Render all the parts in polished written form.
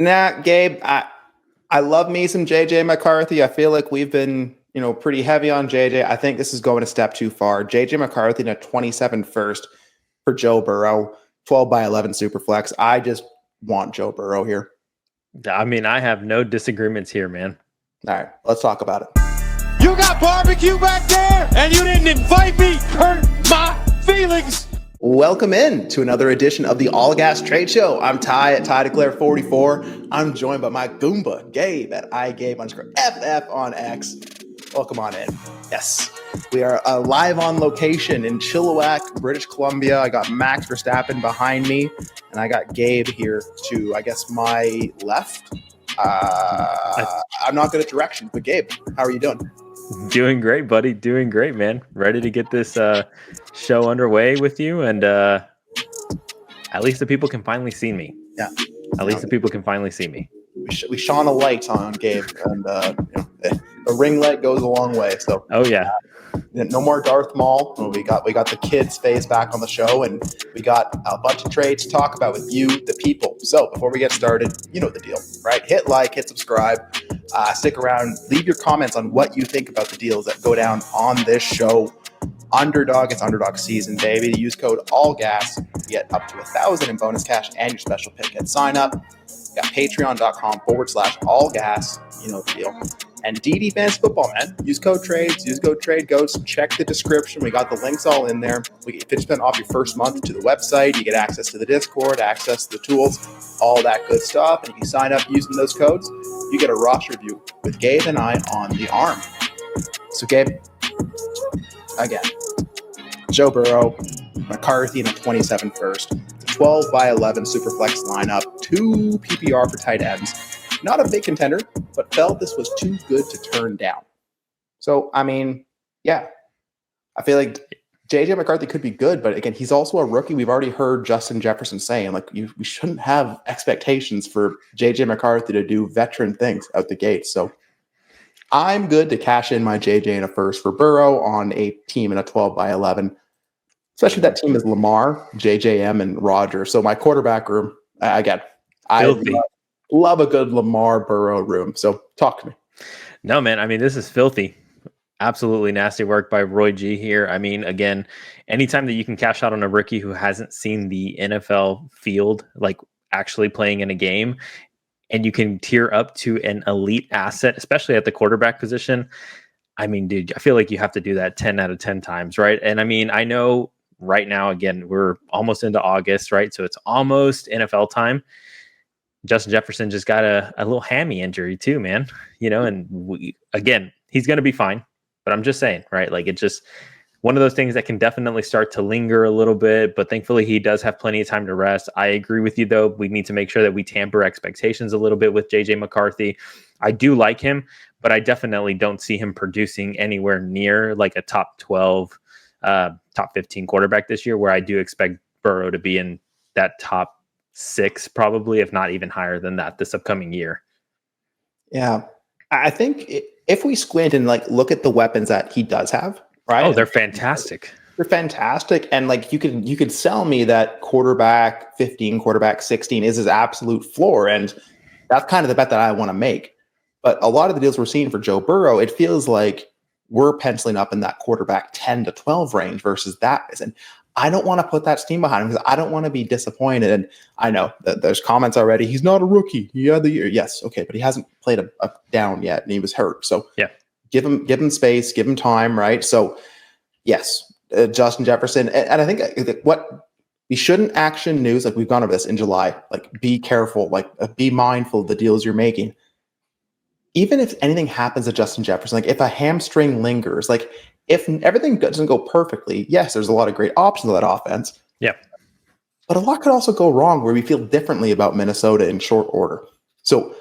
Nah, Gabe, I love me some JJ McCarthy. I feel like we've been, pretty heavy on JJ. I think this is going a step too far. JJ McCarthy in a 27 first for Joe Burrow, 12 by 11 Superflex. I just want Joe Burrow here. I mean, I have no disagreements here, man. All right, let's talk about it. You got barbecue back there, and you didn't invite me. Hurt my feelings. Welcome in to another edition of the All Gas Trade Show. I'm Ty at Ty Declare 44. I'm joined by my Goomba, Gabe at iGabe_FF on X. Welcome on in. Yes, we are live on location in Chilliwack, British Columbia. I got Max Verstappen behind me, and I got Gabe here to, I guess, my left. I'm not good at directions, but Gabe, how are you doing? Doing great, buddy. Doing great, man. Ready to get this show underway with you, and at least the people can finally see me. Yeah. At least the people can finally see me. We shone a light on Gabe, and the ring light goes a long way. So. Oh yeah. No more Darth Maul. We got the kids' face back on the show, and we got a bunch of trades to talk about with you, the people. So before we get started, you know the deal, right? Hit like, hit subscribe, stick around, leave your comments on what you think about the deals that go down on this show. Underdog, it's Underdog season, baby. Use code ALLGAS to get up to 1,000 in bonus cash and your special pick at sign up. We got patreon.com/allgas. You know the deal. And DD Fantasy Football, man. Use code TRADES, use code TRADEGOATS. Check the description. We got the links all in there. We get 50% off your first month to the website. You get access to the Discord, access to the tools, all that good stuff. And if you sign up using those codes, you get a roster review with Gabe and I on the arm. So, Gabe, again, Joe Burrow, McCarthy in a 27 first, 12 by 11 Superflex lineup, 2 PPR for tight ends. Not a big contender, but felt this was too good to turn down. So, I mean, yeah. I feel like JJ McCarthy could be good, but again, he's also a rookie. We've already heard Justin Jefferson saying, we shouldn't have expectations for JJ McCarthy to do veteran things out the gate. So, I'm good to cash in my JJ in a first for Burrow on a team in a 12 by 11. Especially that team is Lamar, JJM, and Roger. So, my quarterback room, again, love a good Lamar Burrow room. So talk to me. No, man. I mean, this is filthy. Absolutely nasty work by Roy G here. I mean, again, anytime that you can cash out on a rookie who hasn't seen the NFL field, like actually playing in a game, and you can tier up to an elite asset, especially at the quarterback position. I mean, dude, I feel like you have to do that 10 out of 10 times, right? And I mean, I know right now, again, we're almost into August, right? So it's almost NFL time. Justin Jefferson just got a little hammy injury too, man. And again, he's going to be fine. But I'm just saying, right? Like, it's just one of those things that can definitely start to linger a little bit. But thankfully, he does have plenty of time to rest. I agree with you, though. We need to make sure that we tamper expectations a little bit with JJ McCarthy. I do like him, but I definitely don't see him producing anywhere near like a top 12, top 15 quarterback this year, where I do expect Burrow to be in that top 6, probably, if not even higher than that this upcoming year. Yeah. I think if we squint and look at the weapons that he does have, right? Oh, they're fantastic. They're fantastic. And you could sell me that quarterback 15, quarterback 16 is his absolute floor. And that's kind of the bet that I want to make. But a lot of the deals we're seeing for Joe Burrow, it feels like we're penciling up in that quarterback 10 to 12 range versus that. And I don't want to put that steam behind him because I don't want to be disappointed. And I know that there's comments already. He's not a rookie. He had the year. Yes. Okay. But he hasn't played a down yet and he was hurt. So yeah, give him space, give him time. Right. So yes, Justin Jefferson. And I think what we shouldn't action news. We've gone over this in July, be careful, be mindful of the deals you're making. Even if anything happens to Justin Jefferson, if a hamstring lingers, if everything doesn't go perfectly, yes, there's a lot of great options of that offense. Yeah. But a lot could also go wrong where we feel differently about Minnesota in short order. So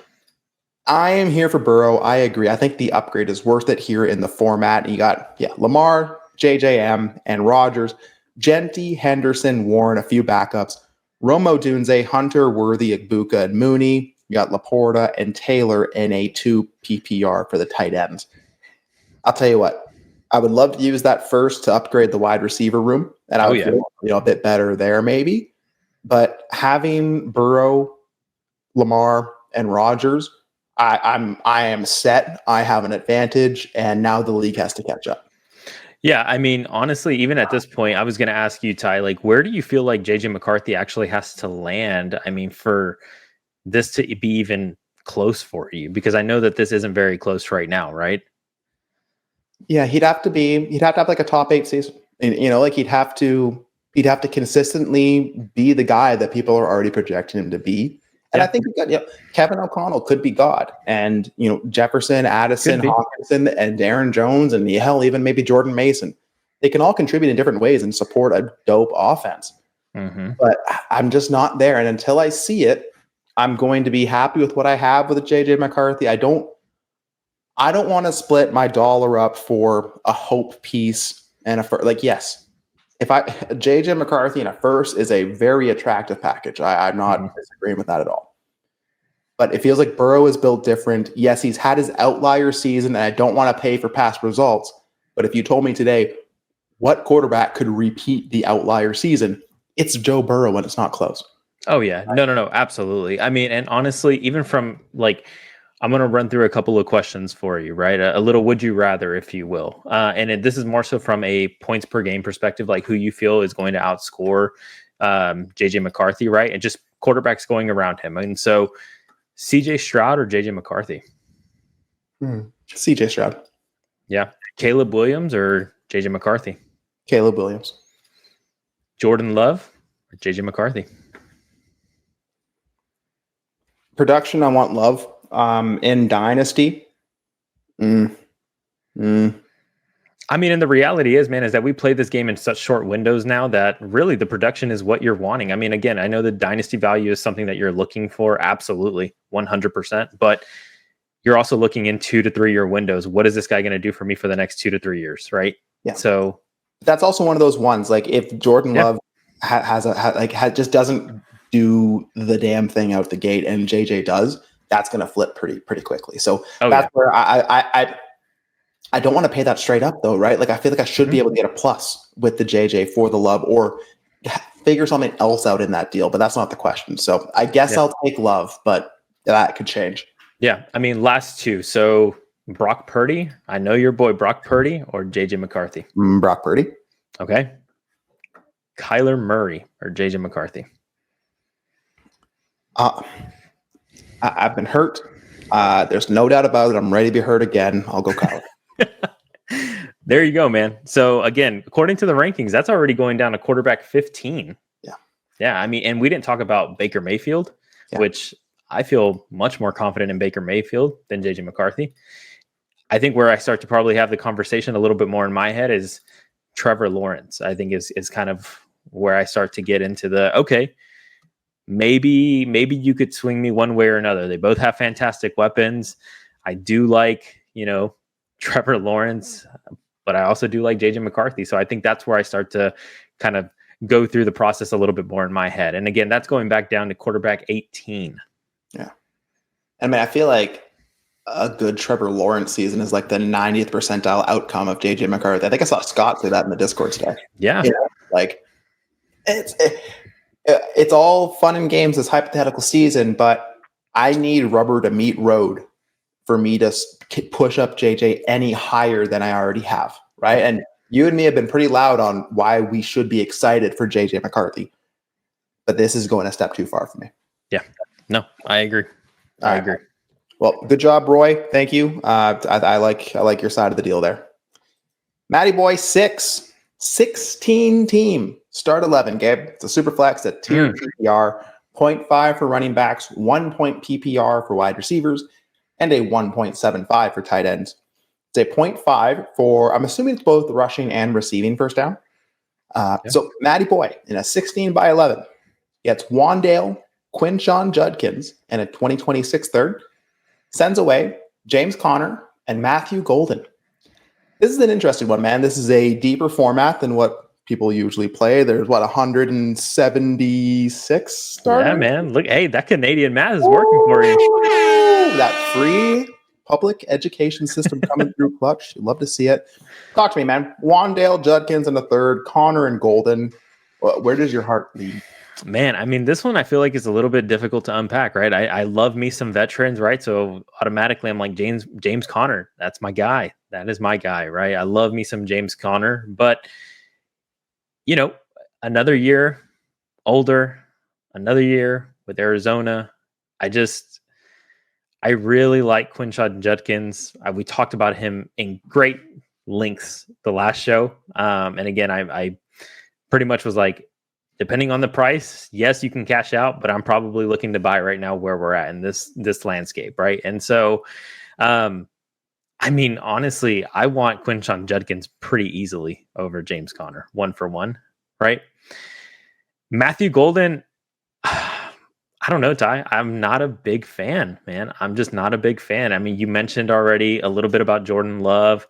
I am here for Burrow. I agree. I think the upgrade is worth it here in the format. You got, Lamar, JJM, and Rodgers, Genty, Henderson, Warren, a few backups, Romo Dunze, Hunter, Worthy, Igbuka, and Mooney. You got Laporta and Taylor in a 2 PPR for the tight ends. I'll tell you what. I would love to use that first to upgrade the wide receiver room, and I would feel a bit better there maybe. But having Burrow, Lamar, and Rodgers, I am set. I have an advantage, and now the league has to catch up. Yeah, I mean, honestly, even at this point, I was going to ask you, Ty, like, where do you feel like JJ McCarthy actually has to land? I mean, for this to be even close for you, because I know that this isn't very close right now, right? Yeah, he'd have to have like a top 8 season. And, like he'd have to consistently be the guy that people are already projecting him to be. And I think Kevin O'Connell could be God, and Jefferson, Addison, Hawkinson, and Aaron Jones, and hell, even maybe Jordan Mason. They can all contribute in different ways and support a dope offense. Mm-hmm. But I'm just not there, and until I see it, I'm going to be happy with what I have with JJ McCarthy. I don't want to split my dollar up for a hope piece and a first. Like, yes, if JJ McCarthy in a first is a very attractive package. I'm not disagreeing with that at all. But it feels like Burrow is built different. Yes, he's had his outlier season, and I don't want to pay for past results. But if you told me today what quarterback could repeat the outlier season, it's Joe Burrow when it's not close. Oh, yeah. No, absolutely. I mean, and honestly, even from like, I'm going to run through a couple of questions for you, right? A little would you rather, if you will. This is more so from a points per game perspective, like who you feel is going to outscore JJ McCarthy, right? And just quarterbacks going around him. And so CJ Stroud or JJ McCarthy? CJ Stroud. Yeah. Caleb Williams or JJ McCarthy? Caleb Williams. Jordan Love or JJ McCarthy? Production, I want Love. In Dynasty. I mean, and the reality is, man, is that we played this game in such short windows now that really the production is what you're wanting. I mean, again, I know the dynasty value is something that you're looking for. Absolutely. 100%. But you're also looking in 2 to 3 year windows. What is this guy going to do for me for the next 2 to 3 years? Right. Yeah. So that's also one of those ones. Like if Jordan Love just doesn't do the damn thing out the gate and JJ does, that's going to flip pretty quickly. So where I don't want to pay that straight up though, right? Like I feel like I should be able to get a plus with the JJ for the Love or figure something else out in that deal, but that's not the question. So I guess I'll take Love, but that could change. Yeah. I mean, last two. So Brock Purdy, I know your boy Brock Purdy or JJ McCarthy? Brock Purdy. Okay. Kyler Murray or JJ McCarthy? I've been hurt. There's no doubt about it. I'm ready to be hurt again. I'll go Kyler. There you go, man. So again, according to the rankings, that's already going down to quarterback 15. Yeah. Yeah. I mean, and we didn't talk about Baker Mayfield, which I feel much more confident in Baker Mayfield than JJ McCarthy. I think where I start to probably have the conversation a little bit more in my head is Trevor Lawrence. I think is kind of where I start to get into the, okay, maybe you could swing me one way or another. They both have fantastic weapons. I do like, Trevor Lawrence, but I also do like JJ McCarthy. So I think that's where I start to kind of go through the process a little bit more in my head. And again, that's going back down to quarterback 18. Yeah. I mean, I feel like a good Trevor Lawrence season is like the 90th percentile outcome of JJ McCarthy. I think I saw Scott say that in the Discord today. Yeah. Like it's all fun and games this hypothetical season, but I need rubber to meet road for me to push up JJ any higher than I already have, right? And you and me have been pretty loud on why we should be excited for JJ McCarthy, but this is going a step too far for me. Yeah, no, I agree. I agree. Well, good job, Roy. Thank you. I like your side of the deal there. Matty Boy 16 team start 11. Gabe, it's a super flex at tier PPR, 0.5 for running backs, 1 point PPR for wide receivers, and a 1.75 for tight ends. It's a 0.5 for, I'm assuming it's both rushing and receiving first down. So Matty Boy in a 16 by 11 gets Wandale, Quinshon Judkins, and a 2026 third. Sends away James Conner and Matthew Golden. This is an interesting one, man. This is a deeper format than what people usually play. There's 176 starters? Yeah, man. Look, hey, that Canadian math is working for you. That free public education system coming through clutch. You'd love to see it. Talk to me, man. Wandale, Judkins in the third, Connor and Golden. Where does your heart lead? Man, I mean, this one I feel like is a little bit difficult to unpack, right? I love me some veterans, right? So automatically I'm like James Conner. That's my guy. That is my guy, right? I love me some James Conner, but you know, another year older, another year with Arizona. I really like Quinshon Judkins. We talked about him in great lengths the last show. And again, I pretty much was like, depending on the price, yes, you can cash out, but I'm probably looking to buy right now where we're at in this landscape, right? And so, I mean, honestly, I want Quinshon Judkins pretty easily over James Conner, 1-for-1, right? Matthew Golden, I don't know, Ty. I'm not a big fan, man. I'm just not a big fan. I mean, you mentioned already a little bit about Jordan Love,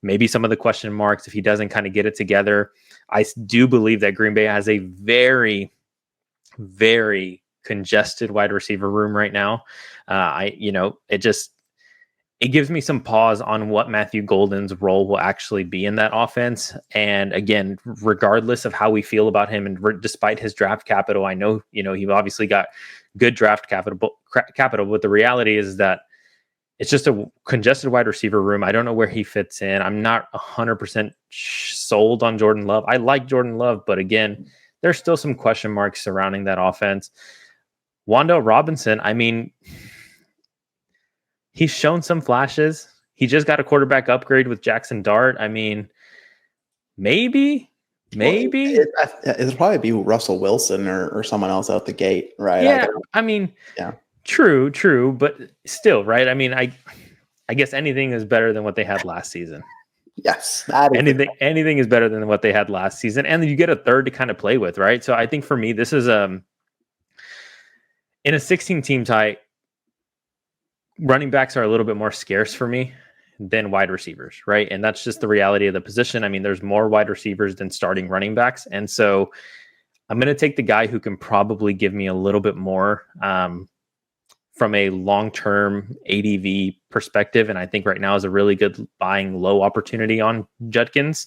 maybe some of the question marks if he doesn't kind of get it together. I do believe that Green Bay has a very, very congested wide receiver room right now. It gives me some pause on what Matthew Golden's role will actually be in that offense. And again, regardless of how we feel about him, and despite his draft capital, I know, he obviously got good draft capital, but the reality is that it's just a congested wide receiver room. I don't know where he fits in. I'm not 100% sold on Jordan Love. I like Jordan Love, but again, there's still some question marks surrounding that offense. Wan'Dale Robinson, I mean, he's shown some flashes. He just got a quarterback upgrade with Jackson Dart. I mean, maybe. It'll probably be Russell Wilson or someone else out the gate, right? Yeah, True, but still, right? I mean, I guess anything is better than what they had last season. Yes, anything is better than what they had last season, and you get a third to kind of play with, right? So I think for me, this is in a 16-team tie. Running backs are a little bit more scarce for me than wide receivers, right? And that's just the reality of the position. I mean, there's more wide receivers than starting running backs. And so I'm going to take the guy who can probably give me a little bit more from a long-term ADV perspective. And I think right now is a really good buying low opportunity on Judkins.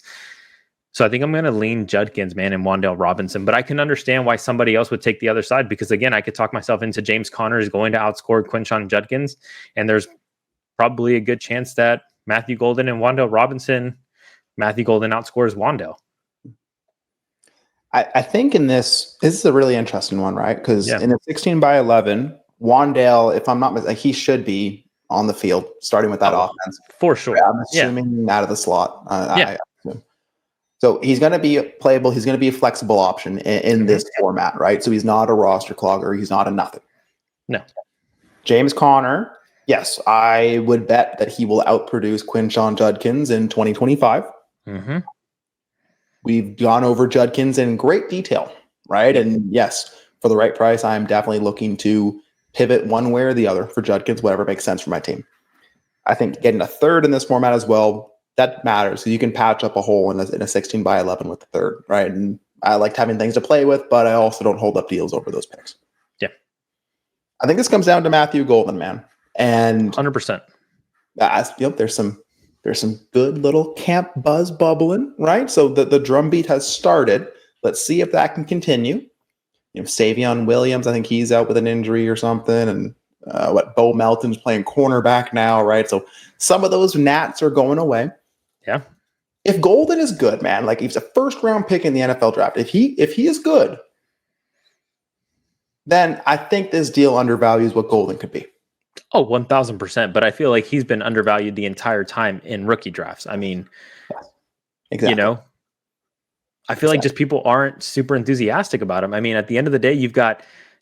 So I think I'm going to lean Judkins, man, and Wan'Dale Robinson. But I can understand why somebody else would take the other side, because again, I could talk myself into James Conner is going to outscore Quinshon Judkins, and there's probably a good chance that Matthew Golden and Wan'Dale Robinson, Matthew Golden outscores Wan'Dale. I think this is a really interesting one, right? Because in a 16-by-11, Wan'Dale, if I'm not mistaken, he should be on the field starting with that offense for sure. I'm assuming out of the slot. So he's going to be playable. He's going to be a flexible option in this format, right? So he's not a roster clogger. He's not a nothing. No. James Conner, yes, I would bet that he will outproduce Quinshon Judkins in 2025. Mm-hmm. We've gone over Judkins in great detail, right? And yes, for the right price, I'm definitely looking to pivot one way or the other for Judkins, whatever makes sense for my team. I think getting a third in this format as well, that matters. So you can patch up a hole in a 16-by-11 with the third, right? And I liked having things to play with, but I also don't hold up deals over those picks. Yeah. I think this comes down to Matthew Golden, man. And 100%. There's some good little camp buzz bubbling, right? So the drumbeat has started. Let's see if that can continue. Savion Williams, I think he's out with an injury or something. And Bo Melton's playing cornerback now, right? So some of those gnats are going away. Yeah. If Golden is good, man, like he's a first-round pick in the NFL draft. If he is good, then I think this deal undervalues what Golden could be. Oh, 1,000%. But I feel like he's been undervalued the entire time in rookie drafts. I mean, exactly. I feel like just people aren't super enthusiastic about him. I mean, at the end of the day, you've got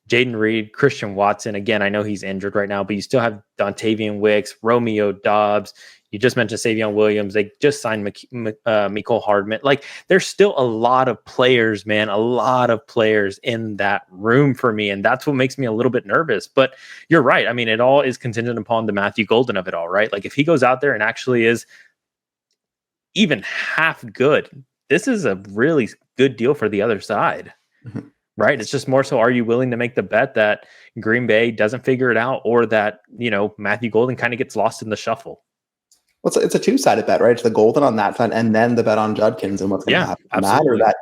Jaden Reed, Christian Watson. Again, I know he's injured right now, but you still have Dontavian Wicks, Romeo Dobbs. You just mentioned Savion Williams. They just signed Mecole Hardman. Like, there's still a lot of players, man, a lot of players in that room for me. And that's what makes me a little bit nervous. But you're right. I mean, it all is contingent upon the Matthew Golden of it all, right? Like, if he goes out there and actually is even half good, this is a really good deal for the other side. Mm-hmm. Right. It's just more so, are you willing to make the bet that Green Bay doesn't figure it out, or that, Matthew Golden kind of gets lost in the shuffle? Well, it's a two-sided bet, right? It's the Golden on that side and then the bet on Judkins, and what's going to happen. Absolutely. Matter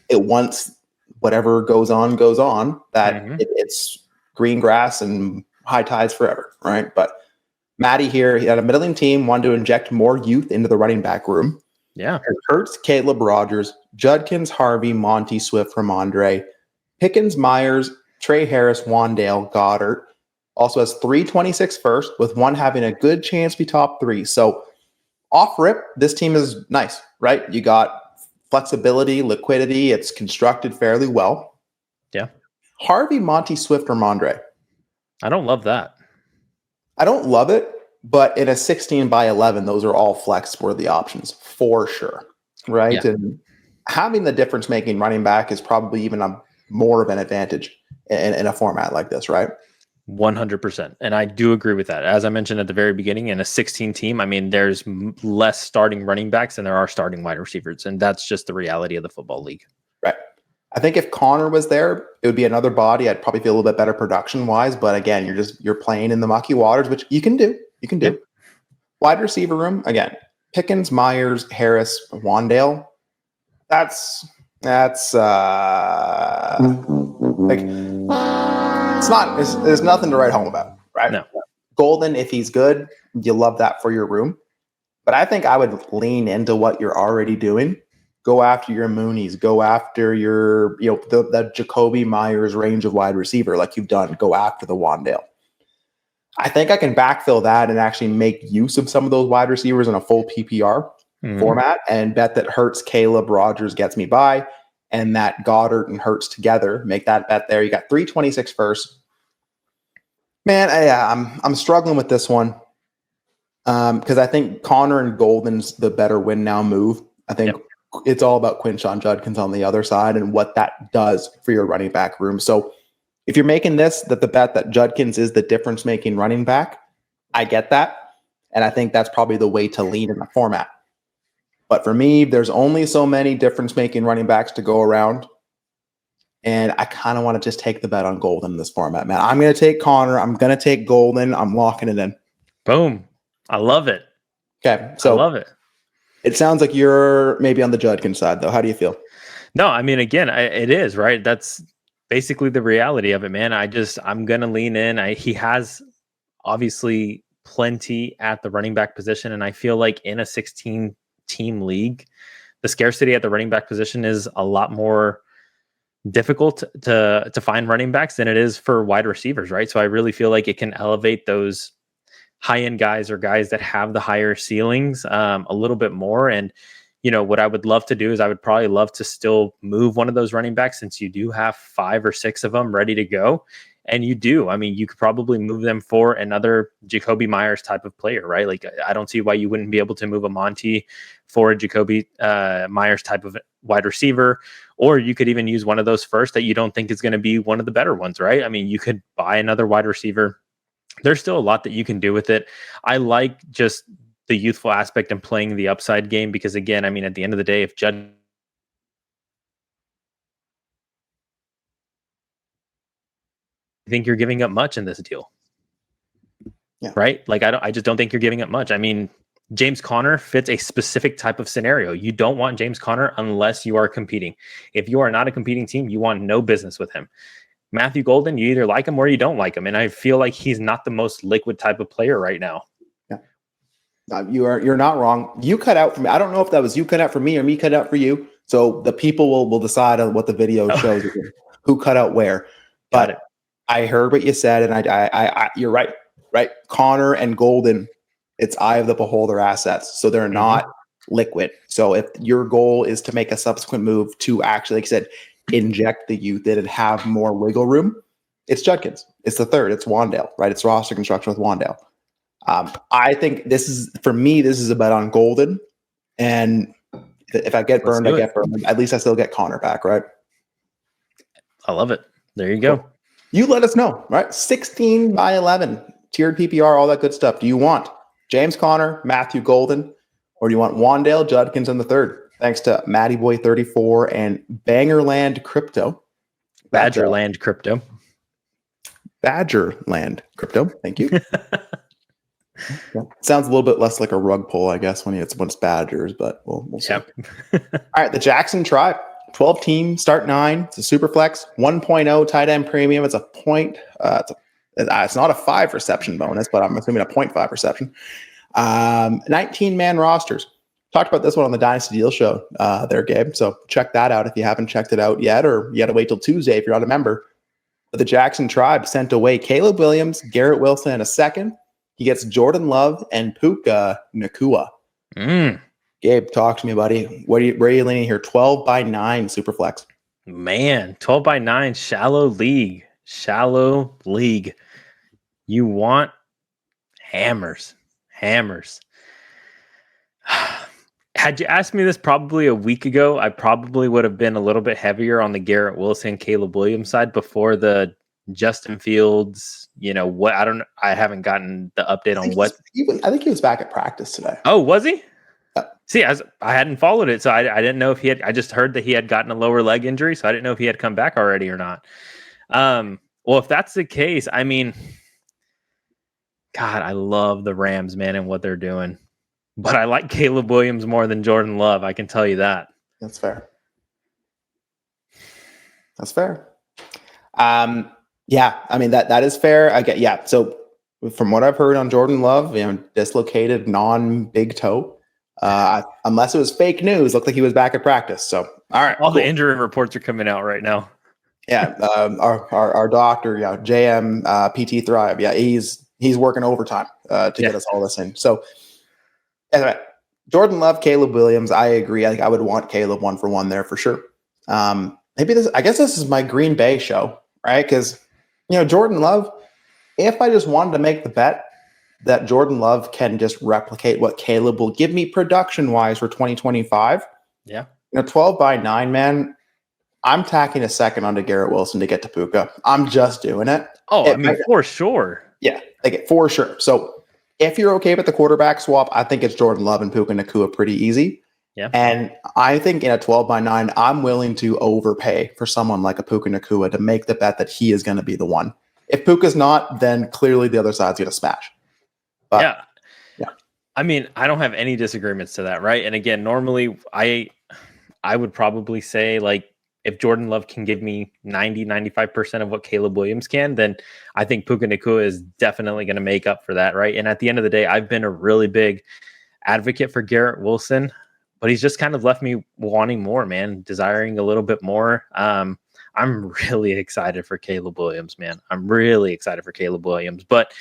that once whatever goes on, that Mhm. it's green grass and high tides forever, right? But Matty here, he had a middling team, wanted to inject more youth into the running back room. Yeah. Hurts, Caleb Rogers, Judkins, Harvey, Monty, Swift, Ramondre, Pickens, Myers, Trey Harris, Wandale, Goddard. Also has 326 first, with one having a good chance to be top 3. So off rip, this team is nice, right? You got flexibility, liquidity. It's constructed fairly well. Yeah. Harvey, Monty, Swift, Ramondre. I don't love that. I don't love it, but in a 16 by 11, those are all flex-worthy options for sure, right? Yeah. And having the difference-making running back is probably even more of an advantage in a format like this, right? 100%. And I do agree with that. As I mentioned at the very beginning, in a 16 team, I mean, there's less starting running backs than there are starting wide receivers. And that's just the reality of the football league. Right. I think if Connor was there, it would be another body. I'd probably feel a little bit better production-wise. But again, you're playing in the mucky waters, which you can do. Yep. Wide receiver room, again, Pickens, Myers, Harris, Wandale. That's like, there's nothing to write home about, right? No. Golden, if he's good, you love that for your room. But I think I would lean into what you're already doing. Go after your Moonies. Go after your, the Jacoby Myers range of wide receiver like you've done. Go after the Wandale. I think I can backfill that and actually make use of some of those wide receivers in a full PPR format and bet that Hurts, Caleb, Rogers gets me by, and that Goddard and Hurts together make that bet there. You got 326 first. Man, I'm struggling with this one because I think Connor and Golden's the better win now move. I think it's all about Quinshon Judkins on the other side and what that does for your running back room. So if you're making this, that the bet that Judkins is the difference-making running back, I get that. And I think that's probably the way to lean in the format. But for me, there's only so many difference-making running backs to go around. And I kind of want to just take the bet on Golden in this format, man. I'm going to take Connor. I'm going to take Golden. I'm locking it in. Boom. I love it. Okay. So I love it. It sounds like you're maybe on the Judkins side, though. How do you feel? No, I mean, again, it is, right? That's basically the reality of it, man. I'm going to lean in. He has obviously plenty at the running back position. And I feel like in a 16-team league, the scarcity at the running back position is a lot more difficult to find running backs than it is for wide receivers, right? So I really feel like it can elevate those high-end guys or guys that have the higher ceilings a little bit more. And, what I would love to do is I would probably love to still move one of those running backs since you do have 5 or 6 of them ready to go. And you do. I mean, you could probably move them for another Jacoby Myers type of player, right? Like, I don't see why you wouldn't be able to move a Monty for a Jacoby Myers type of wide receiver. Or you could even use one of those first that you don't think is going to be one of the better ones, right? I mean, you could buy another wide receiver. There's still a lot that you can do with it. I like just the youthful aspect and playing the upside game because, again, I mean, at the end of the day, if Judd think you're giving up much in this deal, right? Like, I just don't think you're giving up much. I mean, James Conner fits a specific type of scenario. You don't want James Conner unless you are competing. If you are not a competing team, you want no business with him. Matthew Golden, you either like him or you don't like him. And I feel like he's not the most liquid type of player right now. Yeah. You're not wrong. You cut out for me. I don't know if that was you cut out for me or me cut out for you. So the people will decide on what the video shows who cut out where. But I heard what you said, and I you're right. Right. Connor and Golden, it's eye of the beholder assets. So they're not liquid. So if your goal is to make a subsequent move to actually, like I said, inject the youth in and have more wiggle room, it's Judkins. It's the third. It's Wandale, right? It's roster construction with Wandale. I think this is a bet on Golden. And if I get burned, I get burned. At least I still get Connor back, right? I love it. There you go. Cool. You let us know, right? 16 by 11, tiered PPR, all that good stuff. Do you want James Conner, Matthew Golden, or do you want Wandale, Judkins in the third? Thanks to Matty Boy 34 and Bangerland Crypto. Badgerland Crypto. Badgerland Crypto. Thank you. Yeah. Sounds a little bit less like a rug pull, I guess, when it's Badgers, but we'll see. Yep. All right, the Jackson Tribe. 12 team, start 9. It's a super flex, 1.0 tight end premium. It's a point. It's not a 5 reception bonus, but I'm assuming a 0.5 reception. 19-man rosters. Talked about this one on the Dynasty Deal Show there, Gabe. So check that out if you haven't checked it out yet, or you got to wait till Tuesday if you're not a member. But the Jackson Tribe sent away Caleb Williams, Garrett Wilson in a second. He gets Jordan Love and Puka Nacua. Gabe, talk to me, buddy. Where are you leaning here? 12-9 Superflex. Man, 12-9, shallow league. Shallow league. You want hammers. Had you asked me this probably a week ago, I probably would have been a little bit heavier on the Garrett Wilson, Caleb Williams side before the Justin Fields. I haven't gotten the update on what. I think he was back at practice today. Oh, was he? See, I hadn't followed it, so I didn't know if he had. I just heard that he had gotten a lower leg injury, so I didn't know if he had come back already or not. Well, if that's the case, I mean, God, I love the Rams, man, and what they're doing. But I like Caleb Williams more than Jordan Love. I can tell you that. That's fair. Yeah, I mean that is fair. I get. Yeah. So from what I've heard on Jordan Love, dislocated non-big toe. Unless it was fake news, looked like he was back at practice. So all right, all the injury reports are coming out right now. Yeah, our doctor, JM PT Thrive. Yeah, he's working overtime to get us all this in. So anyway, Jordan Love, Caleb Williams. I agree. I think I would want Caleb 1-for-1 there for sure. Maybe this. I guess this is my Green Bay show, right? Because Jordan Love. If I just wanted to make the bet that Jordan Love can just replicate what Caleb will give me production-wise for 2025. Yeah. 12-9, man. I'm tacking a second onto Garrett Wilson to get to Puka. I'm just doing it. Oh, for sure. Yeah, for sure. So if you're okay with the quarterback swap, I think it's Jordan Love and Puka Nacua pretty easy. Yeah. And I think in a 12-9, I'm willing to overpay for someone like a Puka Nacua to make the bet that he is going to be the one. If Puka's not, then clearly the other side's going to smash. But, yeah. I mean, I don't have any disagreements to that, right? And again, normally I would probably say, like, if Jordan Love can give me 95% of what Caleb Williams can, then I think Puka Nacua is definitely going to make up for that, right? And at the end of the day, I've been a really big advocate for Garrett Wilson, but he's just kind of left me wanting more, man, desiring a little bit more. I'm really excited for Caleb Williams, man. I'm really excited for Caleb Williams. But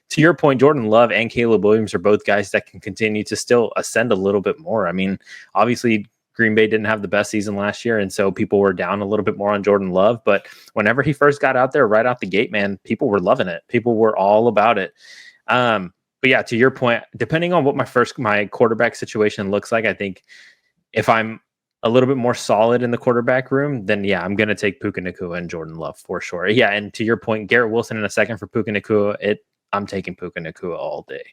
to your point, Jordan Love and Caleb Williams are both guys that can continue to still ascend a little bit more. I mean, obviously, Green Bay didn't have the best season last year, and so people were down a little bit more on Jordan Love. But whenever he first got out there right out the gate, man, people were loving it. People were all about it. But yeah, to your point, depending on what my quarterback situation looks like, I think if I'm a little bit more solid in the quarterback room, then yeah, I'm going to take Puka Nacua and Jordan Love for sure. Yeah, and to your point, Garrett Wilson in a second for Puka Nacua, I'm taking Puka Nacua all day.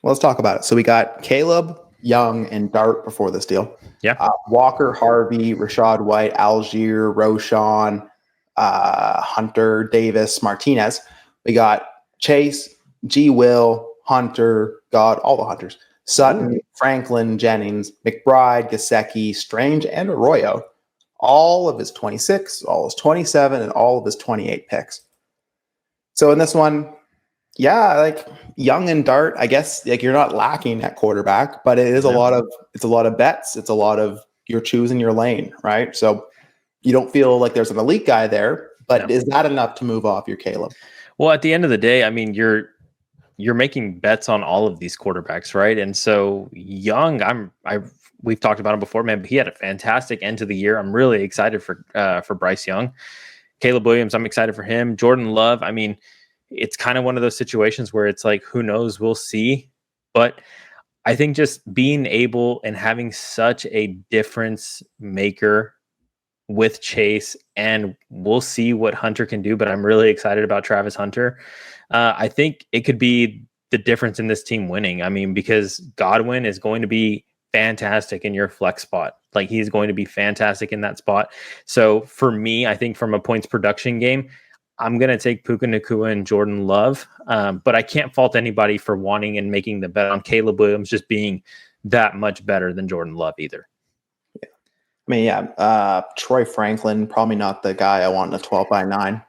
Well, let's talk about it. So we got Caleb, Young, and Dart before this deal. Yeah. Walker, Harvey, Rashad White, Algier, Roshan, Hunter, Davis, Martinez. We got Chase, G. Will, Hunter, all the Hunters. Sutton, Franklin, Jennings, McBride, Gesicki, Strange, and Arroyo. All of his 26, all his 27, and all of his 28 picks. So in this one, yeah, like Young and Dart, I guess like you're not lacking at quarterback, but it is a lot of bets. It's a lot of you're choosing your lane, right? So you don't feel like there's an elite guy there, but is that enough to move off your Caleb? Well, at the end of the day, I mean, you're making bets on all of these quarterbacks, right? And so Young, we've talked about him before, man, but he had a fantastic end to the year. I'm really excited for Bryce Young. Caleb Williams, I'm excited for him. Jordan Love, I mean, it's kind of one of those situations where it's like, who knows? We'll see. But I think just being able and having such a difference maker with Chase, and we'll see what Hunter can do, but I'm really excited about Travis Hunter. I think it could be the difference in this team winning. I mean, because Godwin is going to be fantastic in your flex spot. Like, he's going to be fantastic in that spot. So for me, I think from a points production game, I'm going to take Puka Nacua and Jordan Love. But I can't fault anybody for wanting and making the bet on Caleb Williams just being that much better than Jordan Love either. I mean, yeah, Troy Franklin, probably not the guy I want in a 12-by-9.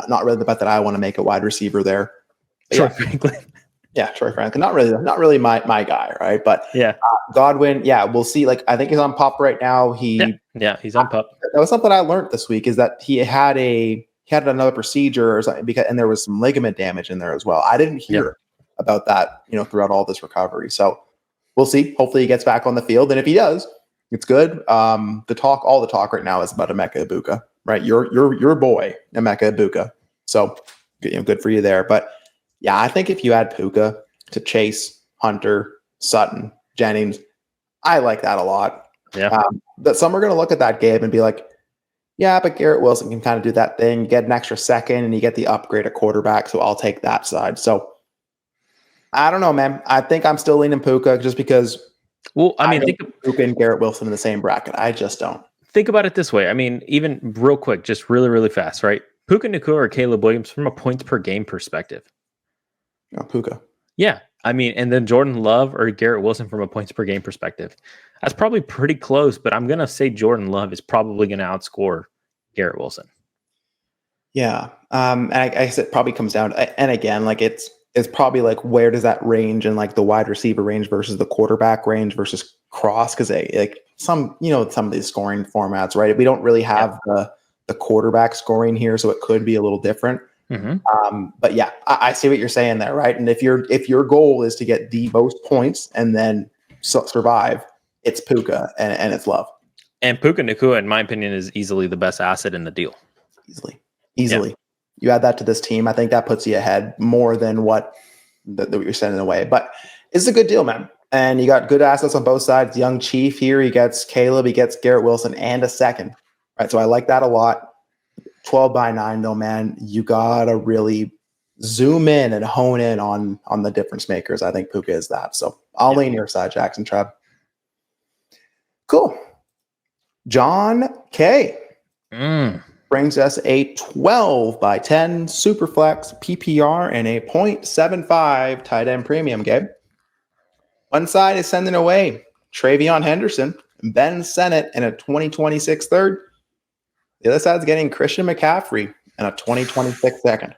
Not really the bet that I want to make a wide receiver there. But Troy Franklin. Yeah, Troy Franklin. Not really my guy, right? But Yeah. Godwin, yeah, we'll see. Like, I think he's on PUP right now. Yeah, he's on PUP. That was something I learned this week, is that he had another procedure or something, and there was some ligament damage in there as well. I didn't hear about that, throughout all this recovery. So we'll see. Hopefully he gets back on the field, and if he does, it's good. All the talk right now is about Emeka Egbuka, right? Your boy, Emeka Egbuka. So good for you there. But yeah, I think if you add Puka to Chase, Hunter, Sutton, Jennings, I like that a lot. Yeah. That some are going to look at that, Gabe, and be like, yeah, but Garrett Wilson can kind of do that thing. You get an extra second and you get the upgrade at quarterback. So I'll take that side. So I don't know, man. I think I'm still leaning Puka just because. Well, I mean, think Puka and Garrett Wilson in the same bracket. I just don't. Think about it this way. I mean, even real quick, just really, really fast, right? Puka Nacua or Caleb Williams from a points per game perspective. Oh, Puka. Yeah. I mean, and then Jordan Love or Garrett Wilson from a points per game perspective. That's probably pretty close, but I'm going to say Jordan Love is probably going to outscore Garrett Wilson. Yeah. And I guess it probably comes down to, and again, like it's probably like, where does that range in like the wide receiver range versus the quarterback range versus cross? Because like some of these scoring formats, right? We don't really have the quarterback scoring here, so it could be a little different. Mm-hmm. But yeah, I see what you're saying there, right? And if your goal is to get the most points and then survive, it's Puka and it's Love. And Puka Nacua, in my opinion, is easily the best asset in the deal. Easily. Yeah. You add that to this team, I think that puts you ahead more than what you're sending away. But it's a good deal, man. And you got good assets on both sides. Young Chief here, he gets Caleb, he gets Garrett Wilson, and a second. Right, so I like that a lot. 12-by-9, though, man, you gotta really zoom in and hone in on the difference makers. I think Puka is that. So I'll lean your side, Jackson Treb. Cool. John K. Brings us a 12-by-10 Superflex PPR and a 0.75 tight end premium, Gabe. One side is sending away Travion Henderson, Ben Sennett, and a 2026 third. The other side's getting Christian McCaffrey and a 2026 second.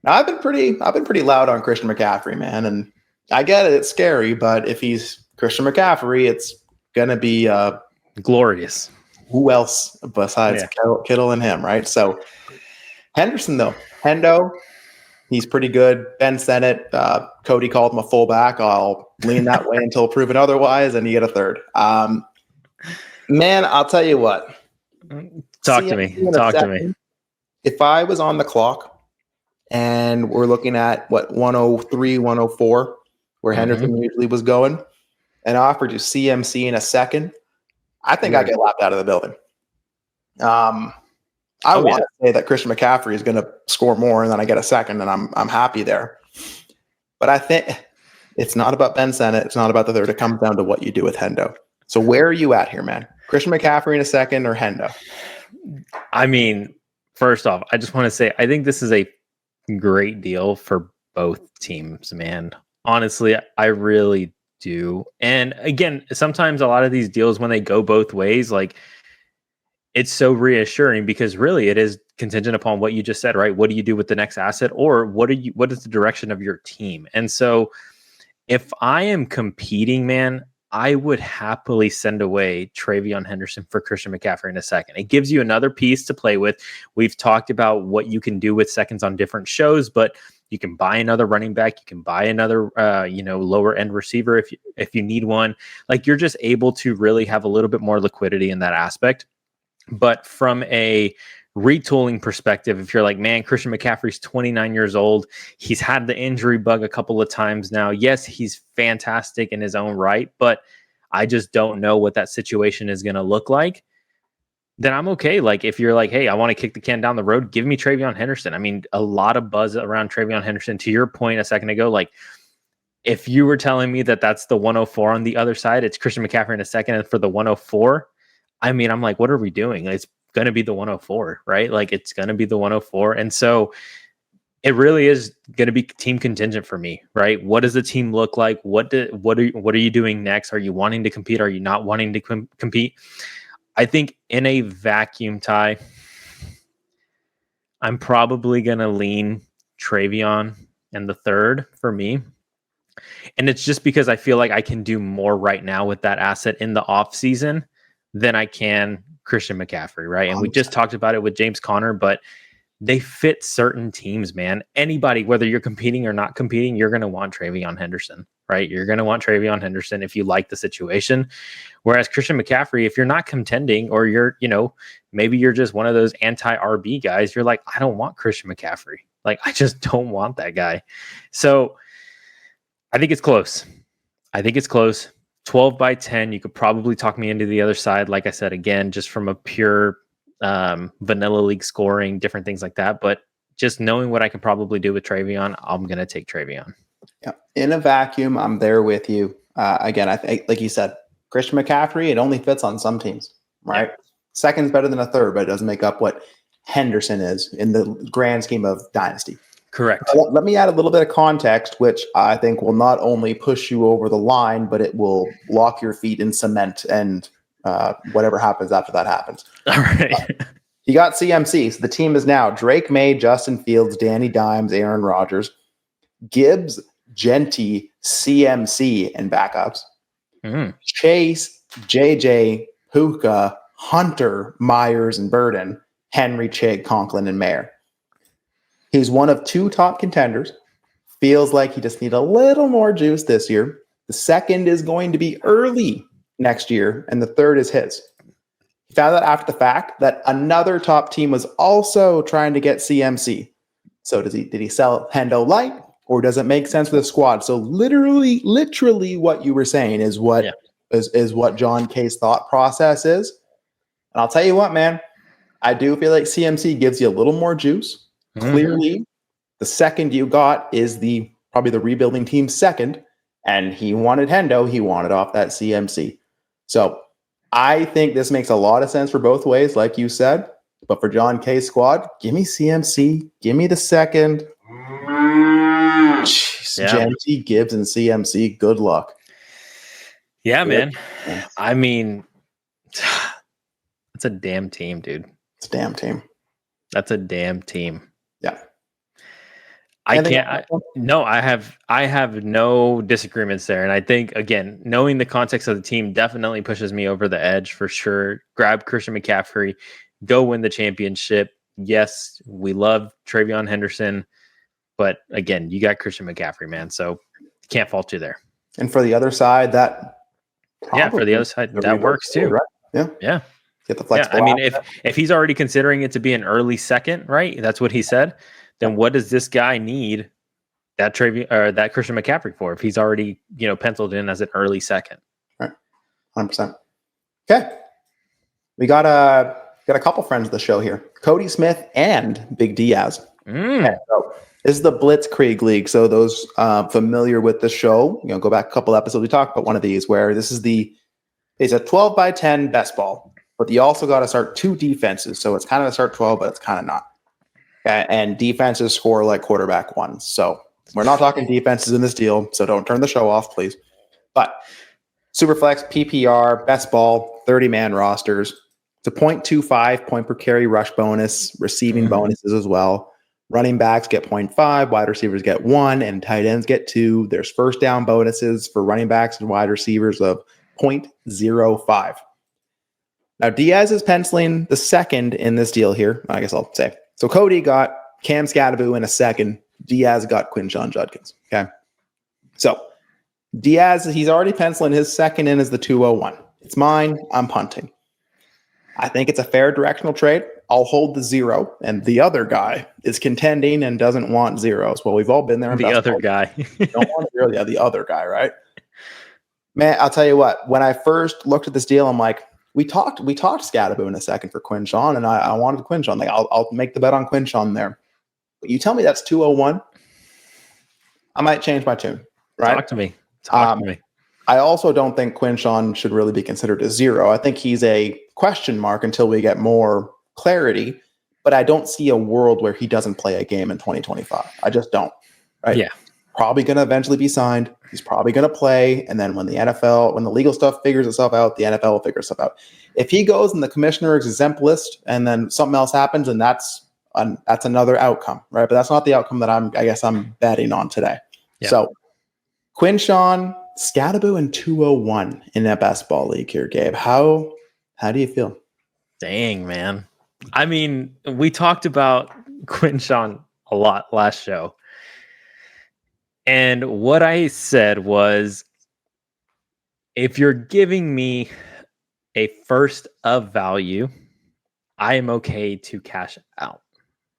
Now I've been pretty loud on Christian McCaffrey, man, and I get it, it's scary, but if he's Christian McCaffrey, it's gonna be glorious. Who else besides Kittle and him, right? So Henderson, though, Hendo, he's pretty good. Ben Sennett, Cody called him a fullback. I'll lean that way until proven otherwise, and you get a third. Man, I'll tell you what. Talk to me. If I was on the clock and we're looking at 103, 104, where Henderson usually was going, and I offered you CMC in a second, I think I get lapped out of the building. I want to say that Christian McCaffrey is going to score more, and then I get a second, and I'm happy there. But I think it's not about Ben Sennett. It's not about the third. It comes down to what you do with Hendo. So where are you at here, man? Christian McCaffrey in a second or Hendo? I mean, first off, I just want to say I think this is a great deal for both teams, man. Honestly, I really do. And again, sometimes a lot of these deals, when they go both ways, like, it's so reassuring because really it is contingent upon what you just said, right? What do you do with the next asset, or what is the direction of your team? And so if I am competing, man, I would happily send away Travion Henderson for Christian McCaffrey in a second. It gives you another piece to play with. We've talked about what you can do with seconds on different shows, but you can buy another running back. You can buy another, lower end receiver if you need one. Like, you're just able to really have a little bit more liquidity in that aspect. But from a retooling perspective, if you're like, man, Christian McCaffrey's 29 years old, he's had the injury bug a couple of times now. Yes, he's fantastic in his own right, but I just don't know what that situation is going to look like. Then I'm okay. Like, if you're like, hey, I want to kick the can down the road, give me Travion Henderson. I mean, a lot of buzz around Travion Henderson. To your point a second ago, like, if you were telling me that that's the 104 on the other side, it's Christian McCaffrey in a second, and for the 104, I mean, I'm like, what are we doing? It's going to be the 104, right? Like, it's going to be the 104. And so it really is going to be team contingent for me, right? What does the team look like? What are you doing next? Are you wanting to compete? Are you not wanting to compete? I think in a vacuum tie, I'm probably going to lean Travion in the third for me. And it's just because I feel like I can do more right now with that asset in the off season than I can Christian McCaffrey, right? And we just talked about it with James Conner, but they fit certain teams, man. Anybody, whether you're competing or not competing, you're going to want Travion Henderson, right? You're going to want Travion Henderson if you like the situation. Whereas Christian McCaffrey, if you're not contending or you're, maybe you're just one of those anti-RB guys, you're like, I don't want Christian McCaffrey. Like, I just don't want that guy. So I think it's close. 12 by 10. You could probably talk me into the other side. Like I said, again, just from a pure vanilla league scoring, different things like that. But just knowing what I can probably do with Travion, I'm going to take Travion. Yeah. In a vacuum, I'm there with you. Again, I think, like you said, Christian McCaffrey, it only fits on some teams, right? Yeah. Second's better than a third, but it doesn't make up what Henderson is in the grand scheme of Dynasty. Correct. Let me add a little bit of context, which I think will not only push you over the line, but it will lock your feet in cement and whatever happens after that happens. All right. You got CMC. So the team is now Drake May, Justin Fields, Danny Dimes, Aaron Rodgers, Gibbs, Genty, CMC, and backups. Chase, JJ, Puka, Hunter, Myers, and Burden, Henry, Chig, Conklin, and Mayer. He's one of two top contenders. Feels like he just needs a little more juice this year. The second is going to be early next year, and the third is his. He found out after the fact that another top team was also trying to get CMC. So did he sell Hendo light, or does it make sense for the squad? So literally what you were saying is what is what John K's thought process is. And I'll tell you what, man, I do feel like CMC gives you a little more juice. Clearly, the second you got is probably the rebuilding team's second, and he wanted Hendo. He wanted off that CMC. So I think this makes a lot of sense for both ways, like you said. But for John K's squad, give me CMC. Give me the second. Genty, Gibbs, and CMC. Good luck. Yeah, man. I mean, it's a damn team, dude. It's a damn team. That's a damn team. Yeah. I have no disagreements there. And I think, again, knowing the context of the team definitely pushes me over the edge for sure. Grab Christian McCaffrey, go win the championship. Yes, we love Travion Henderson, but again, you got Christian McCaffrey, man. So can't fault you there. And for the other side, that works too. Right? Yeah. Get the flexible. Yeah, I mean, if he's already considering it to be an early second, right? That's what he said. Then what does this guy need that Christian McCaffrey for? If he's already penciled in as an early second, right? 100%. Okay, we got a couple friends of the show here, Cody Smith and Big Diaz. Okay, so this is the Blitzkrieg League. So those familiar with the show, go back a couple episodes. We talked about one of these where it's a 12 by 10 best ball. But you also got to start two defenses. So it's kind of a start 12, but it's kind of not. Okay? And defenses score like quarterback ones. So we're not talking defenses in this deal. So don't turn the show off, please. But Superflex, PPR, best ball, 30-man rosters. It's a 0.25 point per carry rush bonus, receiving bonuses as well. Running backs get 0.5, wide receivers get 1, and tight ends get 2. There's first down bonuses for running backs and wide receivers of 0.05. Now, Diaz is penciling the second in this deal here, I guess I'll say. So Cody got Cam Scattaboo in a second. Diaz got Quinshon Judkins. Okay. So Diaz, he's already penciling his second in as the 201. It's mine. I'm punting. I think it's a fair directional trade. I'll hold the 0. And the other guy is contending and doesn't want zeros. Well, we've all been there. The other guy. Don't want 0. Yeah, the other guy, right? Man, I'll tell you what. When I first looked at this deal, I'm like, We talked Scattaboo in a second for Quinshon, and I wanted Quinshon. Like I'll make the bet on Quinshon there. But you tell me that's 201, I might change my tune. Right? Talk to me. Talk to me. I also don't think Quinshon should really be considered a 0. I think he's a question mark until we get more clarity. But I don't see a world where he doesn't play a game in 2025. I just don't. Right? Yeah. probably going to eventually be signed. He's probably going to play. And then when the legal stuff figures itself out, the NFL will figure stuff out. If he goes in the commissioner's exempt list and then something else happens, and that's another outcome, right? But that's not the outcome that I'm betting on today. Yeah. So Quinshon, Scadaboo, and 201 in that best ball league here, Gabe. How do you feel? Dang, man. I mean, we talked about Quinshon a lot last show. And what I said was, if you're giving me a first of value, I am okay to cash out.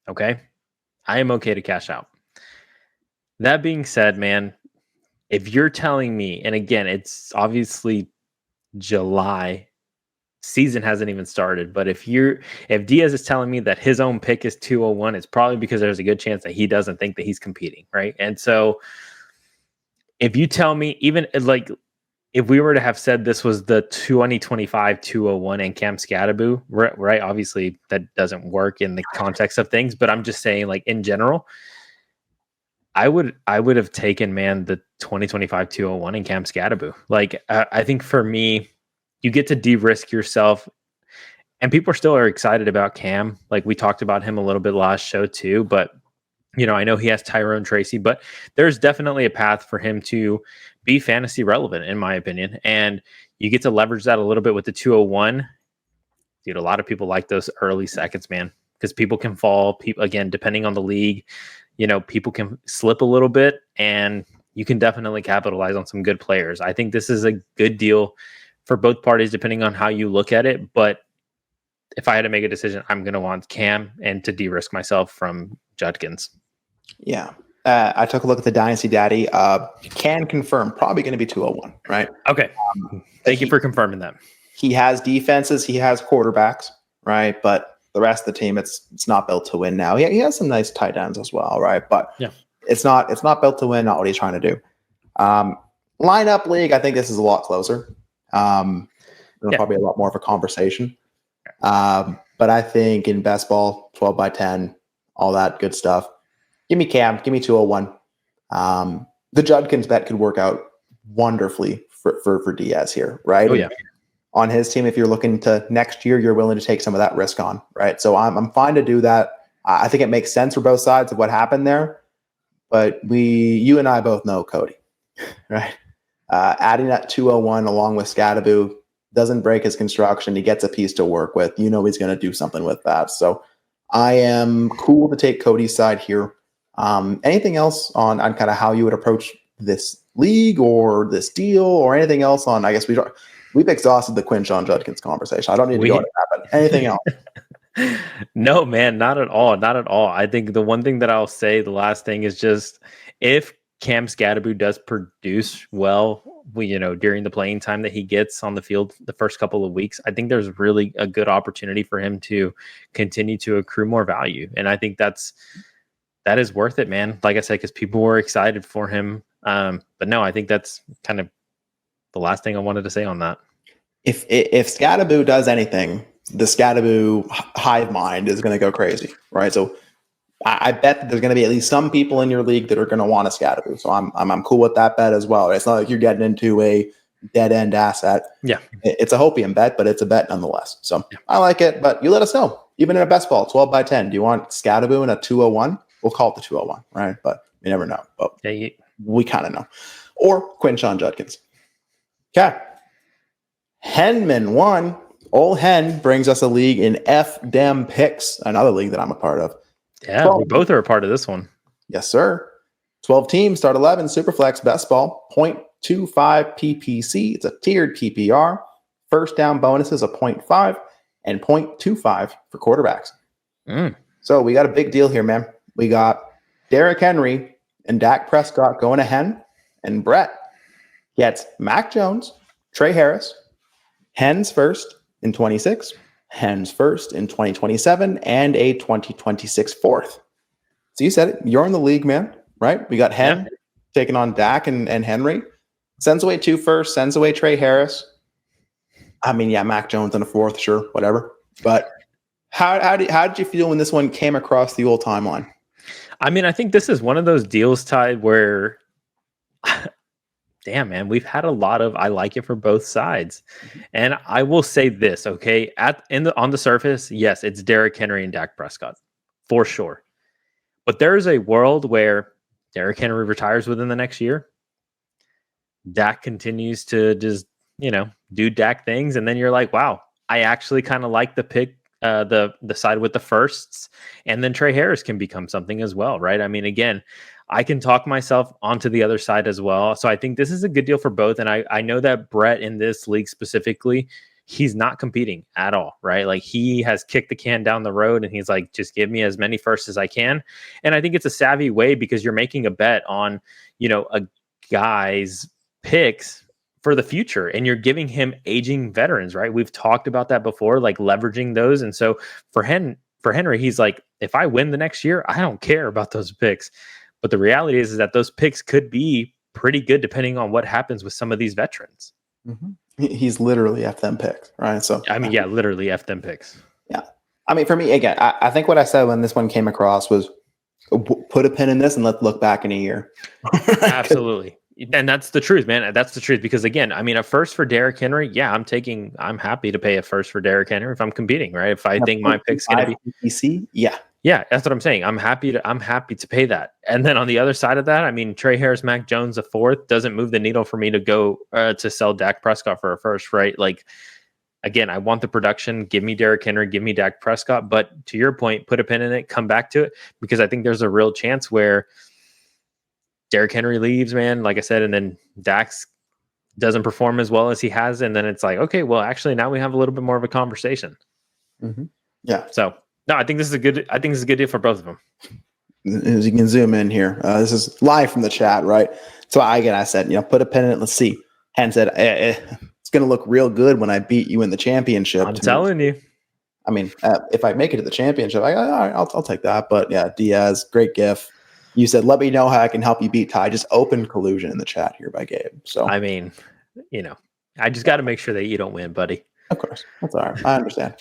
Okay? I am okay to cash out. That being said, man, if you're telling me, and again, it's obviously July, season hasn't even started, but if Diaz is telling me that his own pick is 201, it's probably because there's a good chance that he doesn't think that he's competing, right? And so if you tell me, even like if we were to have said this was the 2025 201 and Cam Scadaboo, right? Obviously that doesn't work in the context of things, but I'm just saying, like, in general, I would have taken, man, the 2025 201 and Cam Scadaboo. Like, I think for me, you get to de-risk yourself, and people are excited about Cam. Like, we talked about him a little bit last show too, but I know he has Tyrone Tracy, but there's definitely a path for him to be fantasy relevant, in my opinion. And you get to leverage that a little bit with the 201. Dude, a lot of people like those early seconds, man, because people can fall. People, again, depending on the league, people can slip a little bit, and you can definitely capitalize on some good players. I think this is a good deal for both parties, depending on how you look at it. But if I had to make a decision, I'm going to want Cam and to de-risk myself from Judkins. Yeah. I took a look at the Dynasty Daddy. Can confirm, probably going to be 201, right? Okay. Thank you for confirming that. He has defenses. He has quarterbacks, right? But the rest of the team, it's not built to win now. He has some nice tight ends as well, right? But yeah, it's not built to win, not what he's trying to do. Lineup league, I think this is a lot closer. Probably a lot more of a conversation. But I think in best ball, 12 by 10, all that good stuff. Give me Cam. Give me 201. The Judkins bet could work out wonderfully for Diaz here, right? Oh, yeah. On his team, if you're looking to next year, you're willing to take some of that risk on, right? So I'm fine to do that. I think it makes sense for both sides of what happened there. But you and I both know Cody, right? Adding that 201 along with Scadaboo doesn't break his construction. He gets a piece to work with. He's going to do something with that. So I am cool to take Cody's side here. Anything else on kind of how you would approach this league or this deal or anything else on? I guess we've exhausted the Quinshon Judkins conversation. I don't need to go into that, but anything else? No, man, not at all. Not at all. I think the one thing that I'll say, the last thing, is just if Cam Scadaboo does produce well, during the playing time that he gets on the field the first couple of weeks, I think there's really a good opportunity for him to continue to accrue more value. And I think that is worth it, man. Like I said, because people were excited for him. But no, I think that's kind of the last thing I wanted to say on that. If Scadaboo does anything, the Scadaboo hive mind is going to go crazy, right? So I bet that there's going to be at least some people in your league that are going to want a Scadaboo. So I'm cool with that bet as well. It's not like you're getting into a dead end asset. Yeah, it's a hopium bet, but it's a bet nonetheless. So yeah. I like it. But you let us know. Even in a best ball, 12 by 10, do you want Scadaboo in a 201? We'll call it the 201, right? But you never know. But yeah, we kind of know. Or Quinshon Judkins. Okay. Henman won. Old Hen brings us a league in FDem Picks, another league that I'm a part of. Yeah, we both are a part of this one. Yes, sir. 12 teams, start 11, Superflex, best ball, 0.25 PPC. It's a tiered PPR. First down bonuses a 0.5 and 0.25 for quarterbacks. So we got a big deal here, man. We got Derrick Henry and Dak Prescott going to Hen, and Brett gets Mac Jones, Trey Harris, Hens first in 26, Hens first in 2027, and a 2026 fourth. So you said it. You're in the league, man, right? We got Hen taking on Dak and Henry. Sends away 2 first, sends away Trey Harris. I mean, yeah, Mac Jones in a fourth, sure, whatever. But how did you feel when this one came across the old timeline? I mean, I think this is one of those deals, Ty, where damn, man, we've had a lot of I like it for both sides. And I will say this, okay? On the surface, yes, it's Derrick Henry and Dak Prescott for sure. But there is a world where Derrick Henry retires within the next year. Dak continues to just, do Dak things, and then you're like, wow, I actually kind of like the pick, the side with the firsts, and then Trey Harris can become something as well, right? I mean, again, I can talk myself onto the other side as well. So I think this is a good deal for both. And I know that Brett in this league specifically, he's not competing at all, right? Like he has kicked the can down the road and he's like, just give me as many firsts as I can. And I think it's a savvy way because you're making a bet on, a guy's picks for the future and you're giving him aging veterans, right? We've talked about that before, like leveraging those. And so for Henry, he's like, if I win the next year, I don't care about those picks. But the reality is that those picks could be pretty good depending on what happens with some of these veterans. Mm-hmm. He's literally F them picks, right? So I mean, yeah, literally F them picks. Yeah. I mean, for me, again, I think what I said when this one came across was put a pin in this and let's look back in a year. Absolutely. And that's the truth, man. That's the truth. Because again, I mean, a first for Derrick Henry, yeah, I'm happy to pay a first for Derrick Henry if I'm competing, right? If I think my pick's going to be PC, yeah. Yeah, that's what I'm saying. I'm happy to pay that. And then on the other side of that, I mean, Trey Harris, Mac Jones, a fourth doesn't move the needle for me to go to sell Dak Prescott for a first, right? Like, again, I want the production. Give me Derrick Henry, give me Dak Prescott. But to your point, put a pin in it, come back to it, because I think there's a real chance where Derrick Henry leaves, man, like I said, and then Dax doesn't perform as well as he has. And then it's like, okay, well, actually, now we have a little bit more of a conversation. Mm-hmm. Yeah. So, no, I think this is a good deal for both of them. As you can zoom in here, this is live from the chat, right? So I said, put a pin in it. Let's see. Hen said, it's going to look real good when I beat you in the championship. I'm telling you. I mean, if I make it to the championship, all right, I'll take that. But yeah, Diaz, great gif. You said, let me know how I can help you beat Ty. Just open collusion in the chat here by Gabe. So I mean, I just got to make sure that you don't win, buddy. Of course. That's all right. I understand.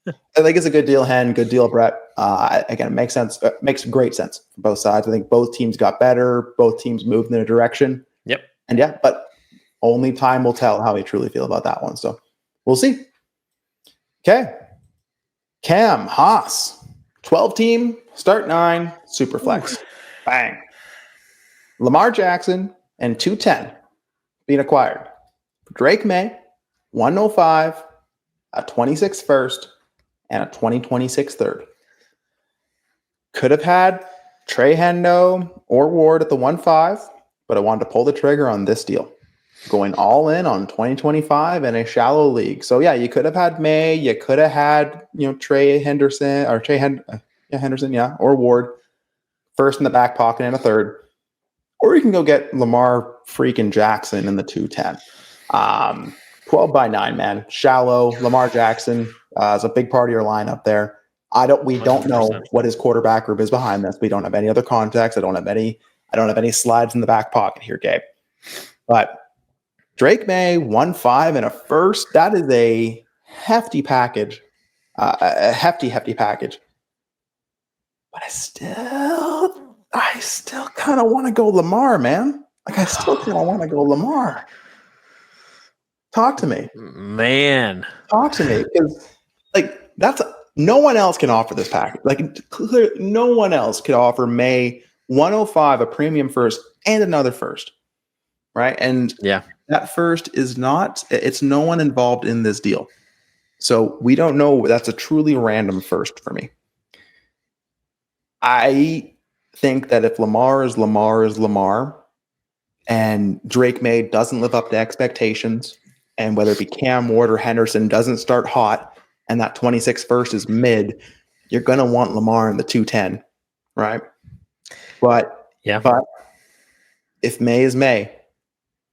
But I think it's a good deal, Hen. Good deal, Brett. Again, it makes sense. Makes great sense for both sides. I think both teams got better. Both teams moved in a direction. Yep. And yeah, but only time will tell how we truly feel about that one. So we'll see. Okay. Cam Haas, 12 team, start 9, super flex. Bang. Lamar Jackson and 210 being acquired. Drake May, 105, a 26 first, and a 2026 third. Could have had Trey Hendo or Ward at the 1.5, but I wanted to pull the trigger on this deal. Going all in on 2025 in a shallow league. So yeah, you could have had May, you could have had, Trey Henderson or Henderson, yeah, or Ward first in the back pocket and a third. Or you can go get Lamar freaking Jackson in the 210. 12 by 9, man. Shallow. Lamar Jackson is a big part of your lineup there. We don't know 100%. What his quarterback group is behind this. We don't have any other context. I don't have any slides in the back pocket here, Gabe. But Drake May, 1.5 and a first. That is a hefty package. A hefty package. But I still kind of want to go Lamar, man. Like I still kind of want to go Lamar. Talk to me, man. Talk to me, because no one else can offer this package. Like clearly, no one else could offer May 105 a premium first and another first, right? And yeah, that first is not. It's no one involved in this deal, so we don't know. That's a truly random first for me. I think that if Lamar is Lamar, and Drake May doesn't live up to expectations, and whether it be Cam Ward or Henderson doesn't start hot, and that 26 first is mid, you're going to want Lamar in the 210, right? But if May is May,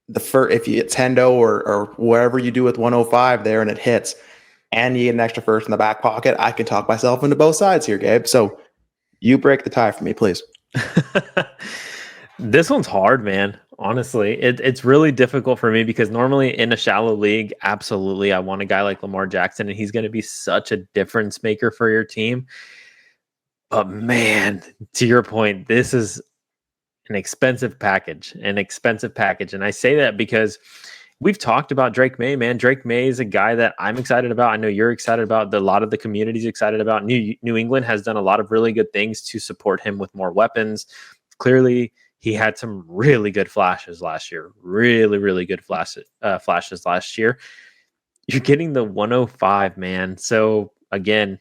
if it's Hendo or wherever you do with 105 there and it hits, and you get an extra first in the back pocket, I can talk myself into both sides here, Gabe. So you break the tie for me, please. This one's hard, man. Honestly, it's really difficult for me because normally in a shallow league, absolutely, I want a guy like Lamar Jackson, and he's going to be such a difference maker for your team. But man, to your point, this is an expensive package. And I say that because we've talked about Drake May, man. Drake May is a guy that I'm excited about. I know you're excited about. A lot of the community's excited about. New England has done a lot of really good things to support him with more weapons. Clearly, he had some really good flashes last year. Really, really good flashes last year. You're getting the 105, man. So again,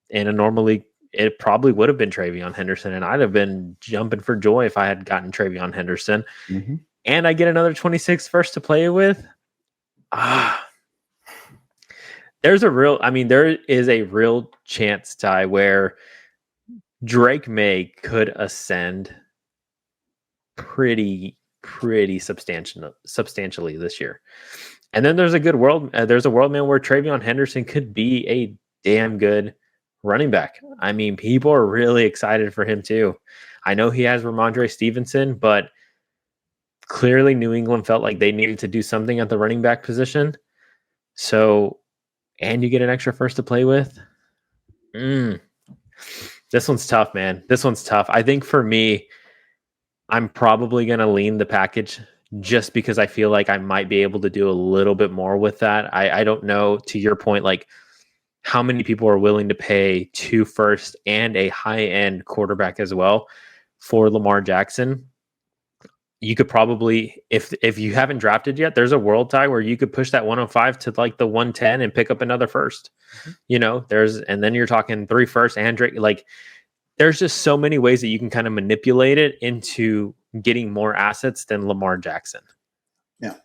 in a normal league, it probably would have been Travion Henderson, and I'd have been jumping for joy if I had gotten Travion Henderson. Mm-hmm. And I get another 26 first to play with. There is a real chance, Ty, where Drake May could ascend pretty substantially this year. And then there's a world, man, where Travion Henderson could be a damn good running back. I mean, people are really excited for him too. I know he has Ramondre Stevenson, but clearly New England felt like they needed to do something at the running back position. So, and you get an extra first to play with. This one's tough, man. This one's tough. I think for me, I'm probably going to lean the package just because I feel like I might be able to do a little bit more with that. I don't know, to your point, like how many people are willing to pay 2 first and a high-end quarterback as well for Lamar Jackson. You could probably, if you haven't drafted yet, there's a world, Ty, where you could push that 105 to like the 110 and pick up another first. Mm-hmm. And then you're talking 3 first and Drake. Like, there's just so many ways that you can kind of manipulate it into getting more assets than Lamar Jackson. Yeah.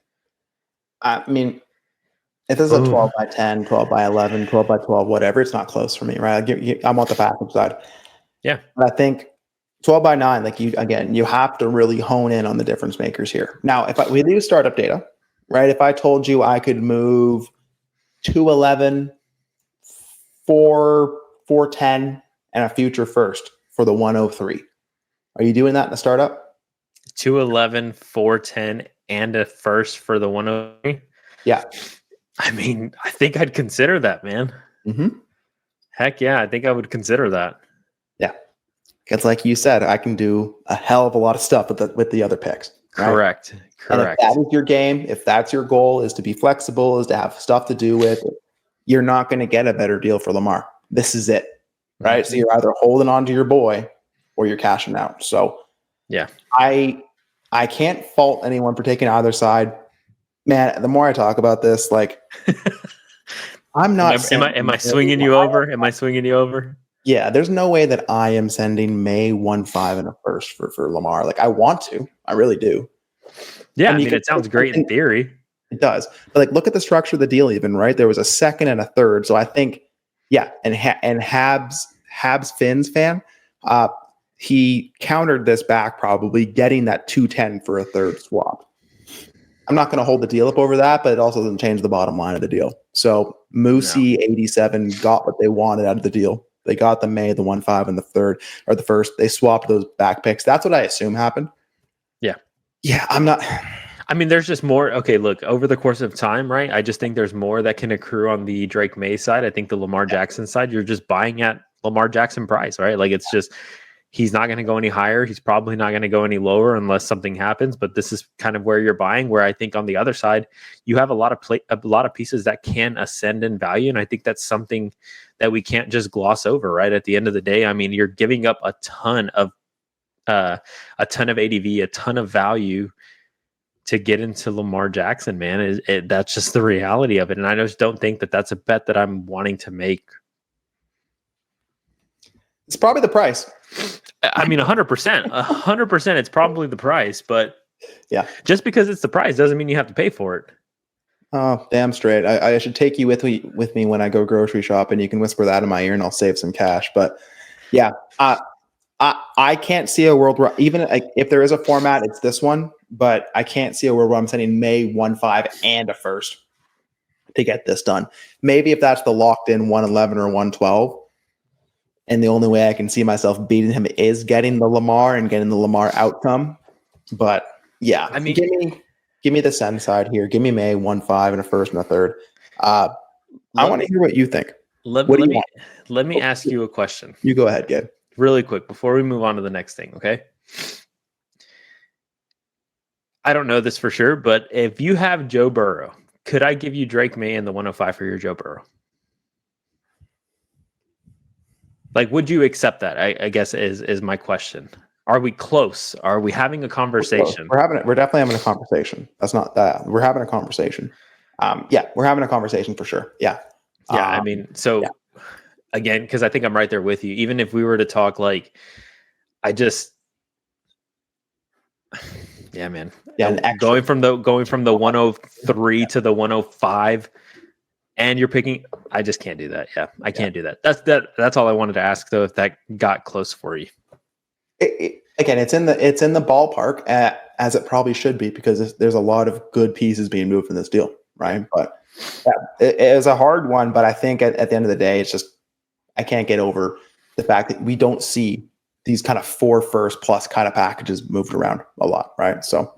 I mean, if this is a 12 by 10, 12 by 11, 12 by 12, whatever, it's not close for me, right? I want the package side. Yeah. But I think 12 by 9, like you have to really hone in on the difference makers here. Now, we do startup data, right? If I told you I could move 211, 410, and a future first for the 103, are you doing that in the startup? 211, 410, and a first for the 103? Yeah. I mean, I think I'd consider that, man. Mm-hmm. Heck yeah, I think I would consider that. Yeah. Because like you said, I can do a hell of a lot of stuff with the other picks. Right? Correct. And if that is your game, if that's your goal, is to be flexible, is to have stuff to do with, you're not going to get a better deal for Lamar. This is it. Right. Mm-hmm. So you're either holding on to your boy or you're cashing out. So yeah, I can't fault anyone for taking either side. Man, the more I talk about this, like I'm not. Am I swinging you over? Am I swinging you over? Yeah, there's no way that I am sending May 1.5 and a first for Lamar. Like I want to, I really do. Yeah, I mean it sounds great in theory. It does, but like look at the structure of the deal. Even right, there was a second and a third. So I think. Yeah, and Habs Fins fan, he countered this back probably getting that 210 for a third swap. I'm not going to hold the deal up over that, but it also doesn't change the bottom line of the deal. So Moosey 87 got what they wanted out of the deal. They got the May, the 1.5, and the third or the first. They swapped those back picks. That's what I assume happened. Yeah. Yeah, I'm not. I mean, there's just more. Okay, look, over the course of time, right? I just think there's more that can accrue on the Drake May side. I think the Lamar Jackson side, you're just buying at Lamar Jackson price, right? Like it's just, he's not going to go any higher. He's probably not going to go any lower unless something happens. But this is kind of where you're buying. Where I think on the other side, you have a lot of pieces that can ascend in value, and I think that's something that we can't just gloss over. Right at the end of the day, I mean, you're giving up a ton of ADV, a ton of value to get into Lamar Jackson, man. That's just the reality of it. And I just don't think that that's a bet that I'm wanting to make. It's probably the price. I mean, 100%, it's probably the price, but yeah, just because it's the price doesn't mean you have to pay for it. Oh, damn straight. I should take you with me when I go grocery shop, and you can whisper that in my ear and I'll save some cash. But yeah, I can't see a world where, even if there is a format, it's this one, but I can't see a world where I'm sending May 1.5 and a first to get this done. Maybe if that's the locked in 111 or 112, and the only way I can see myself beating him is getting the Lamar and getting the Lamar outcome. But yeah, I mean, give me the send side here. Give me May 1.5 and a first and a third. I want to hear what you think. Let me ask you a question. You go ahead, Gabe. Really quick before we move on to the next thing, okay? I don't know this for sure, but if you have Joe Burrow, could I give you Drake May in the 105 for your Joe Burrow? Like, would you accept that? I guess is my question. Are we close? Are we having a conversation? We're definitely having a conversation. That's not that. We're having a conversation. Yeah, we're having a conversation for sure. Yeah. Yeah, I mean, so again, because I think I'm right there with you. Even if we were to talk like, yeah, man. Yeah, going from the 103 to the 105, and you're picking. I just can't do that. Yeah, I can't do that. That's all I wanted to ask though. If that got close for you. Again, it's in the ballpark as it probably should be, because there's a lot of good pieces being moved in this deal, right? But it is a hard one. But I think at the end of the day, it's just I can't get over the fact that we don't see these kind of 4 first plus kind of packages moved around a lot, right? So,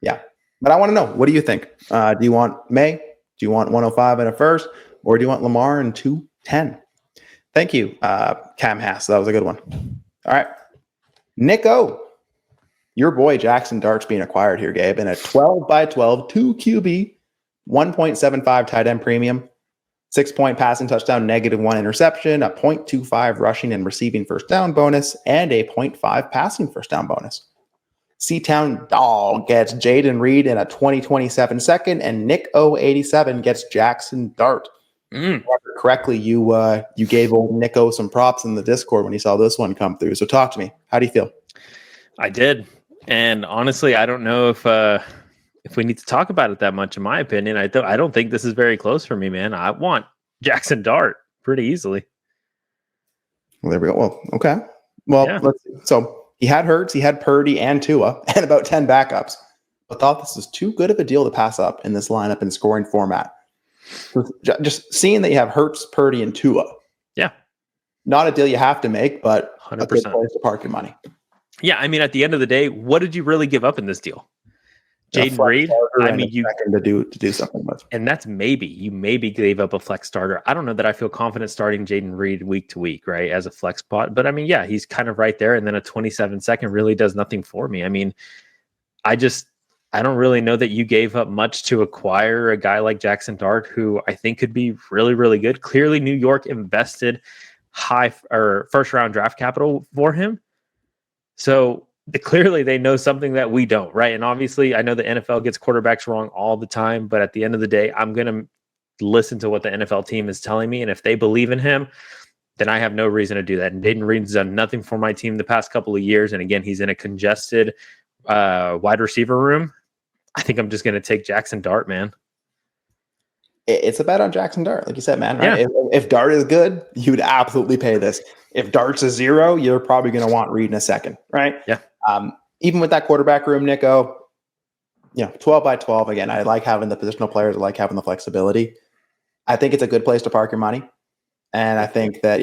yeah. But I want to know, what do you think? Do you want May? Do you want 105 and a first, or do you want Lamar and 210? Thank you, Cam Hass. That was a good one. All right. Nico, your boy Jackson Dart's being acquired here, Gabe, in a 12x12 2 QB, 1.75 tight end premium, 6-point passing touchdown, -1 interception, a 0.25 rushing and receiving first down bonus, and a 0.5 passing first down bonus. C-Town Dog gets Jaden Reed in a 2027 second, and Nick O87 gets Jackson Dart. Correctly, you gave old Nico some props in the Discord when he saw this one come through. So talk to me. How do you feel? I did, and honestly, I don't know if we need to talk about it that much. In my opinion, I don't think this is very close for me, man. I want Jackson Dart pretty easily. Well, there we go. Well, okay. Well, Yeah. Let's see. So he had Hurts, he had Purdy and Tua, and about 10 backups. But thought this was too good of a deal to pass up in this lineup and scoring format. Just seeing that you have Hurts, Purdy, and Tua. Yeah. Not a deal you have to make, but 100%. a good place to park your money. Yeah, I mean, at the end of the day, what did you really give up in this deal? Jaden Reed. I mean, you to do something with, and that's you maybe gave up a flex starter. I don't know that I feel confident starting Jaden Reed week to week, right, as a flex spot. But I mean, yeah, he's kind of right there, and then a 27 second really does nothing for me. I mean, I don't really know that you gave up much to acquire a guy like Jackson Dart, who I think could be really, really good. Clearly, New York invested high or first round draft capital for him. So clearly they know something that we don't, right? And obviously, I know the NFL gets quarterbacks wrong all the time, but at the end of the day, I'm going to listen to what the NFL team is telling me. And if they believe in him, then I have no reason to do that. And Jaden Reed's done nothing for my team the past couple of years. And again, he's in a congested wide receiver room. I think I'm just going to take Jackson Dart, man. It's a bet on Jackson Dart, like you said, man. Right? Yeah. If Dart is good, you'd absolutely pay this. If Dart's a 0, you're probably going to want Reed in a second, right? Yeah. Even with that quarterback room, Nico, 12x12. Again, I like having the positional players. I like having the flexibility. I think it's a good place to park your money. And I think that,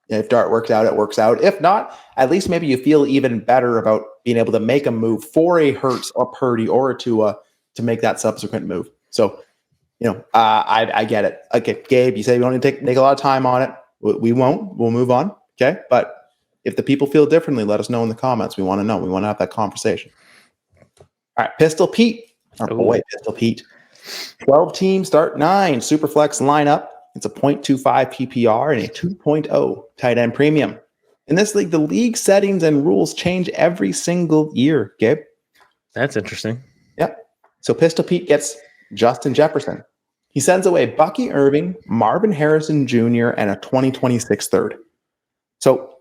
if Dart works out, it works out. If not, at least maybe you feel even better about being able to make a move for a Hurts or Purdy or a Tua to make that subsequent move. So, I get it. Okay, Gabe, you say we don't need to take a lot of time on it. We won't. We'll move on. Okay, but if the people feel differently, let us know in the comments. We want to know. We want to have that conversation. All right, Pistol Pete, our boy Pistol Pete. 12 teams, start 9, Superflex lineup. It's a 0.25 PPR and a 2.0 tight end premium. In this league, the league settings and rules change every single year, Gabe. That's interesting. Yep. So Pistol Pete gets Justin Jefferson. He sends away Bucky Irving, Marvin Harrison Jr., and a 2026 third. So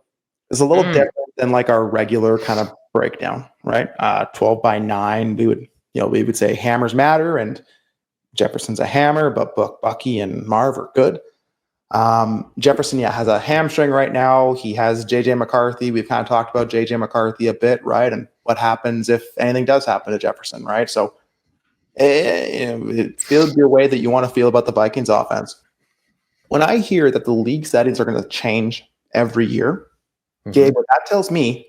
it's a little different than like our regular kind of breakdown, right? 12x9, we would say hammers matter, and Jefferson's a hammer, but Bucky and Marv are good. Jefferson, has a hamstring right now. He has JJ McCarthy. We've kind of talked about JJ McCarthy a bit, right? And what happens if anything does happen to Jefferson, right? So feel your way that you want to feel about the Vikings offense. When I hear that the league settings are going to change every year, Gabe, what that tells me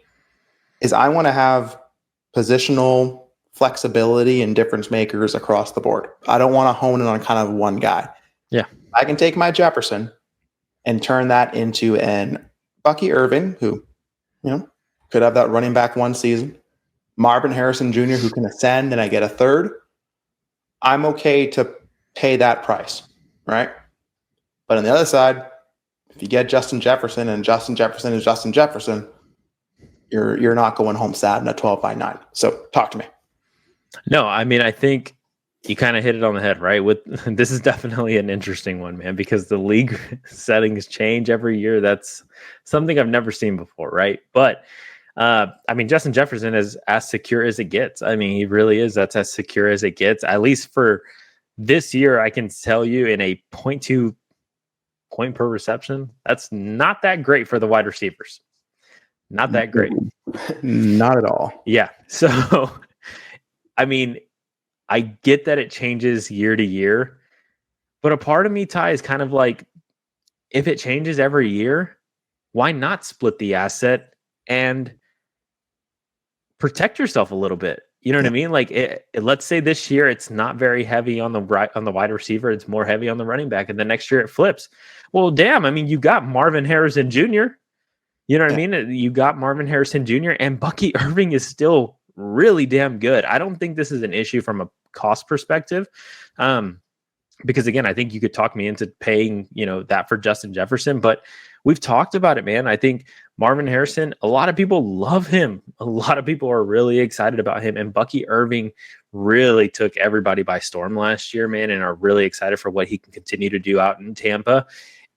is I want to have positional flexibility and difference makers across the board. I don't want to hone in on kind of one guy. Yeah. I can take my Jefferson and turn that into an Bucky Irving, who, could have that running back one season, Marvin Harrison Jr., who can ascend, and I get a third, I'm okay to pay that price, right? But on the other side, if you get Justin Jefferson and Justin Jefferson is Justin Jefferson, you're not going home sad in a 12-by-9. So talk to me. No, I mean, I think you kind of hit it on the head, right? This is definitely an interesting one, man, because the league settings change every year. That's something I've never seen before, right? But I mean, Justin Jefferson is as secure as it gets. I mean, he really is. That's as secure as it gets. At least for this year, I can tell you in a 0.2 point per reception, that's not that great for the wide receivers. Not that great. Not at all. Yeah. So, I mean, I get that it changes year to year, but a part of me, Ty, is kind of like, if it changes every year, why not split the asset and protect yourself a little bit? You know what I mean? Like, let's say this year it's not very heavy on the wide receiver; it's more heavy on the running back, and the next year it flips. Well, damn! I mean, you got Marvin Harrison Jr. You know what I mean? You got Marvin Harrison Jr. and Bucky Irving is still really damn good. I don't think this is an issue from a cost perspective, because again, I think you could talk me into paying that for Justin Jefferson, but we've talked about it, man. I think Marvin Harrison, a lot of people love him. A lot of people are really excited about him. And Bucky Irving really took everybody by storm last year, man, and are really excited for what he can continue to do out in Tampa.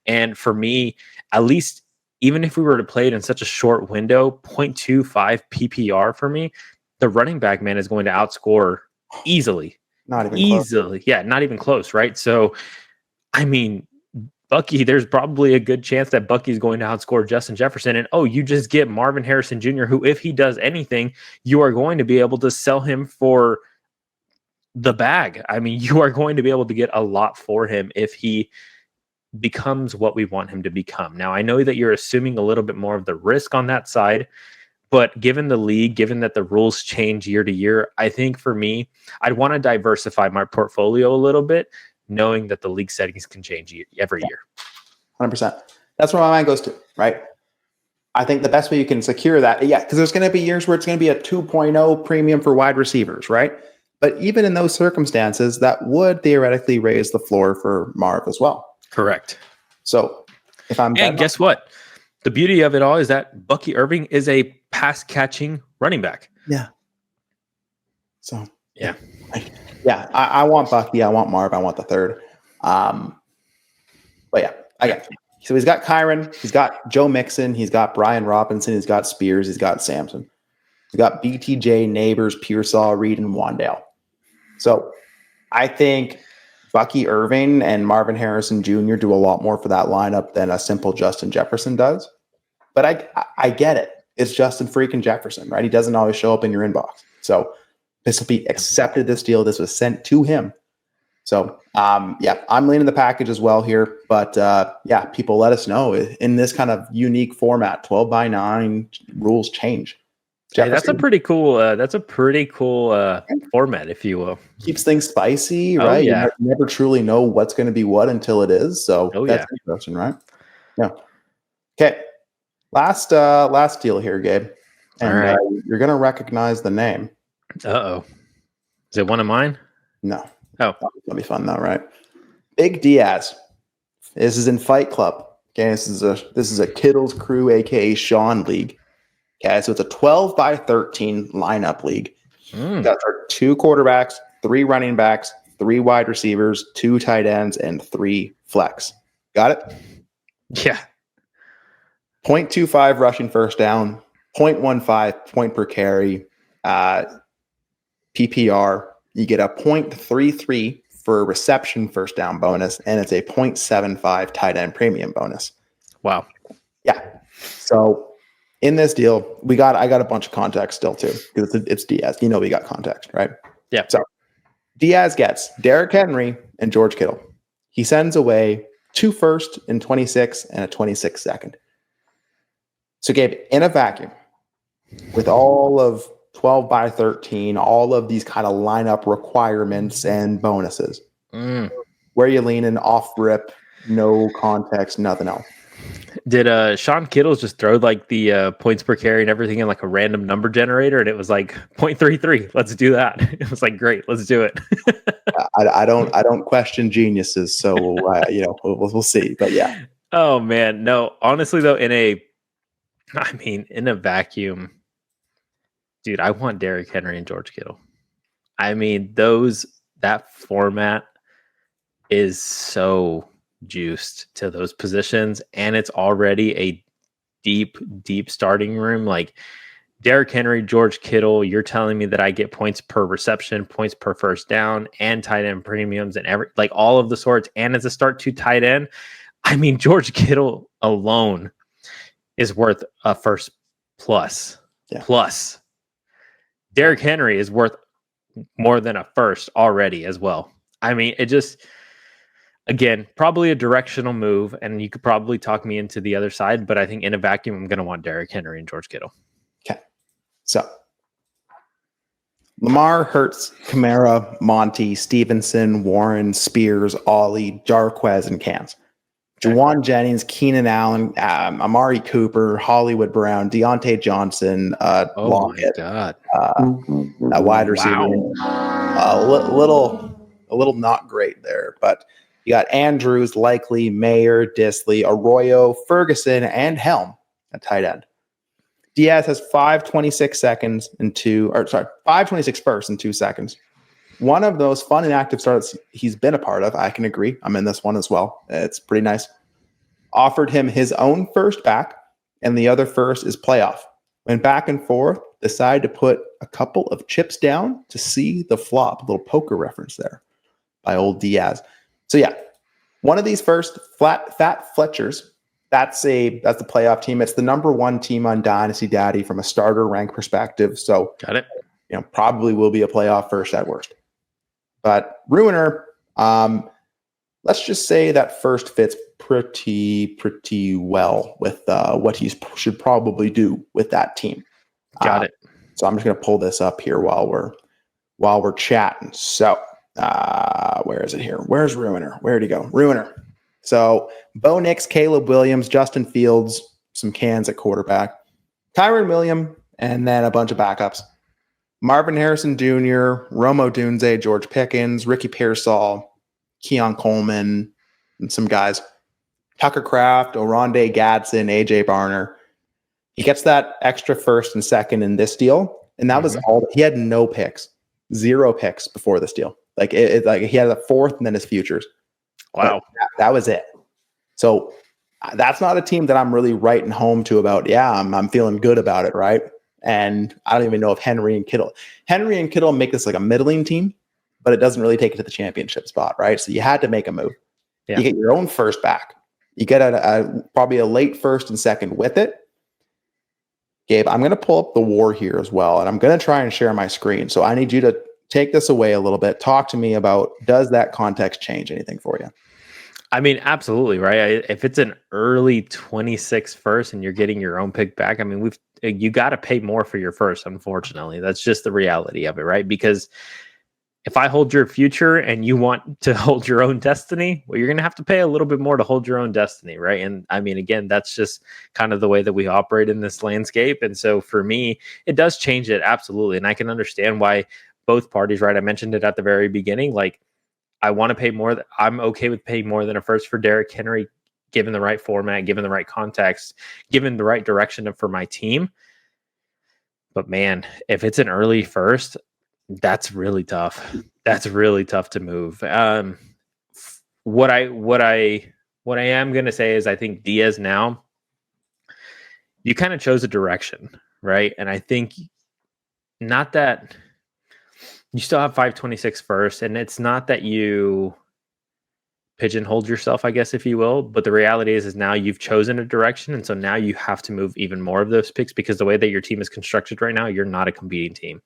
And for me, at least, even if we were to play it in such a short window, 0.25 PPR for me, the running back, man, is going to outscore easily. Not even easily. Close. Yeah, not even close, right? So, I mean, Bucky, there's probably a good chance that Bucky's going to outscore Justin Jefferson. And you just get Marvin Harrison Jr., who, if he does anything, you are going to be able to sell him for the bag. I mean, you are going to be able to get a lot for him if he becomes what we want him to become. Now, I know that you're assuming a little bit more of the risk on that side, but given the league, given that the rules change year to year, I think for me, I'd want to diversify my portfolio a little bit, knowing that the league settings can change every year. 100%. That's where my mind goes to, right? I think the best way you can secure that, because there's going to be years where it's going to be a 2.0 premium for wide receivers, right? But even in those circumstances, that would theoretically raise the floor for Marv as well. Correct. So if I'm... And guess what? The beauty of it all is that Bucky Irving is a pass-catching running back. Yeah. So... Yeah. I want Bucky. I want Marv. I want the third. But yeah, I got it. So he's got Kyron. He's got Joe Mixon. He's got Brian Robinson. He's got Spears. He's got Sampson. He's got BTJ, Neighbors, Pearsall, Reed, and Wandale. So I think Bucky Irving and Marvin Harrison Jr. do a lot more for that lineup than a simple Justin Jefferson does. But I get it. It's Justin freaking Jefferson, right? He doesn't always show up in your inbox. So this will be accepted, this deal. This was sent to him. So, I'm leaning the package as well here. But, people let us know. In this kind of unique format, 12-by-9, rules change. Hey, that's a pretty cool format, if you will. Keeps things spicy, right? Yeah. You never truly know what's going to be what until it is. So that's interesting, right? Yeah. Okay. Last deal here, Gabe. And all right. You're going to recognize the name. Uh-oh. Is it one of mine? No. Oh. That'll be fun though, right? Big Diaz. This is in Fight Club. Okay, this is a Kittle's Crew, aka Sean League. Okay, so it's a 12-by-13 lineup league. That's our 2 quarterbacks, 3 running backs, 3 wide receivers, 2 tight ends, and 3 flex. Got it? Yeah. 0.25 rushing first down, 0.15 point per carry. PPR, you get a 0.33 for a reception first down bonus, and it's a 0.75 tight end premium bonus. Wow. Yeah. So in this deal, I got a bunch of context still too, because it's Diaz. We got context, right? Yeah. So Diaz gets Derrick Henry and George Kittle. He sends away 2 first in 26 and a 26 second. So Gabe, in a vacuum, with all of 12-by-13, all of these kind of lineup requirements and bonuses. Where are you leaning? Off rip, no context, nothing else. Did Sean Kittles just throw like the points per carry and everything in like a random number generator, and it was like 0.33? Let's do that. It was like, great, let's do it. I don't question geniuses, so we'll see. But yeah. Oh man, no. Honestly though, in a vacuum, dude, I want Derrick Henry and George Kittle. I mean, that format is so juiced to those positions, and it's already a deep starting room. Like Derrick Henry, George Kittle, you're telling me that I get points per reception, points per first down, and tight end premiums, and all of the sorts, and as a start to tight end. I mean, George Kittle alone is worth a first plus. Yeah. Plus Derrick Henry is worth more than a first already as well. I mean, it just, again, probably a directional move, and you could probably talk me into the other side, but I think in a vacuum, I'm going to want Derrick Henry and George Kittle. Okay. So Lamar, Hurts, Kamara, Monty, Stevenson, Warren, Spears, Ollie, Jarquez, and Cans. Juwan Jennings, Keenan Allen, Amari Cooper, Hollywood Brown, Deontay Johnson, Lockett, my God. A wide receiver. Wow. A little not great there, but you got Andrews, Likely, Mayer, Disley, Arroyo, Ferguson, and Helm at tight end. Diaz has 5:26 firsts and 2 seconds. One of those fun and active starts he's been a part of, I can agree. I'm in this one as well. It's pretty nice. Offered him his own first back, and the other first is playoff. Went back and forth, decided to put a couple of chips down to see the flop. A little poker reference there by old Diaz. So yeah, one of these first fat Fletchers, that's the playoff team. It's the number one team on Dynasty Daddy from a starter rank perspective. So got it. Probably will be a playoff first at worst. But Ruiner, let's just say that first fits pretty well with what he should probably do with that team. Got it. So I'm just going to pull this up here while we're chatting. So where is it here? Where's Ruiner? Where'd he go? Ruiner. So Bo Nix, Caleb Williams, Justin Fields, some cans at quarterback, Tyron Williams, and then a bunch of backups. Marvin Harrison Jr., Romo Dunze, George Pickens, Ricky Pearsall, Keon Coleman, and some guys. Tucker Kraft, Oronde Gadsden, AJ Barner. He gets that extra first and second in this deal, and that was all. He had no picks, 0 picks before this deal. Like he had a fourth and then his futures. Wow, that was it. So that's not a team that I'm really writing home to about. Yeah, I'm feeling good about it, right? And I don't even know if Henry and Kittle make this like a middling team, but it doesn't really take it to the championship spot, right? So you had to make a move. Yeah. You get your own first back. You get probably a late first and second with it. Gabe, I'm going to pull up the war here as well, and I'm going to try and share my screen. So I need you to take this away a little bit. Talk to me about, does that context change anything for you? I mean, absolutely, right? If it's an early 26 first and you're getting your own pick back, I mean, you got to pay more for your first, unfortunately. That's just the reality of it, right? Because if I hold your future and you want to hold your own destiny, well, you're going to have to pay a little bit more to hold your own destiny, right? And I mean, again, that's just kind of the way that we operate in this landscape. And so for me, it does change it, absolutely. And I can understand why both parties, right? I mentioned it at the very beginning, like, I want to pay more. I'm okay with paying more than a first for Derrick Henry, given the right format, given the right context, given the right direction for my team. But man, if it's an early first, that's really tough. That's really tough to move. What I am going to say is I think Diaz now, you kind of chose a direction, right? And I think not that you still have 526 first, and it's not that you pigeonholed yourself, I guess, if you will, but the reality is now you've chosen a direction, and so now you have to move even more of those picks, because the way that your team is constructed right now, you're not a competing team.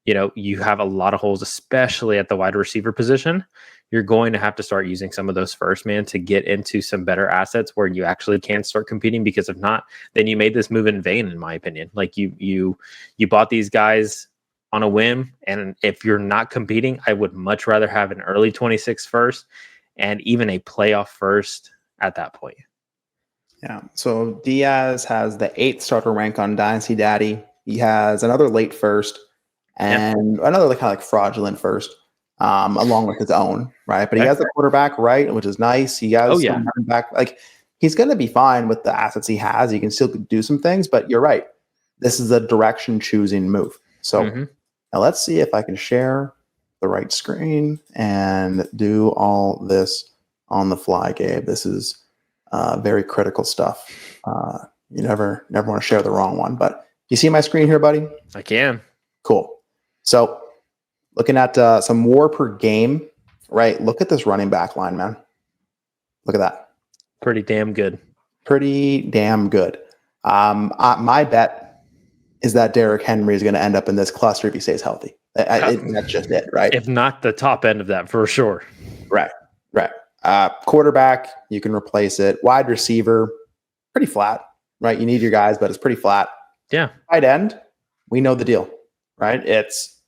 You have a lot of holes, especially at the wide receiver position. You're going to have to start using some of those first, man, to get into some better assets where you actually can start competing, because if not, then you made this move in vain, in my opinion. Like you bought these guys on a whim, and if you're not competing, I would much rather have an early 26 first and even a playoff first at that point. Yeah. So Diaz has the 8th starter rank on Dynasty Daddy. He has another late first and another kind of like fraudulent first, along with his own, right? But he has the quarterback right, which is nice. He has some running back. Like, he's going to be fine with the assets he has. He can still do some things, but you're right. This is a direction choosing move. So now let's see if I can share the right screen and do all this on the fly, Gabe. This is very critical stuff. You never want to share the wrong one, but you see my screen here, buddy? I can. Cool. So looking at some WAR per game, right? Look at this running back line, man. Look at that. Pretty damn good. Pretty damn good. My bet is that Derrick Henry is going to end up in this cluster if he stays healthy. That's just it, right? If not the top end of that, for sure. Right. Quarterback, you can replace it. Wide receiver, pretty flat, right? You need your guys, but it's pretty flat. Yeah. Tight end, we know the deal, right? It's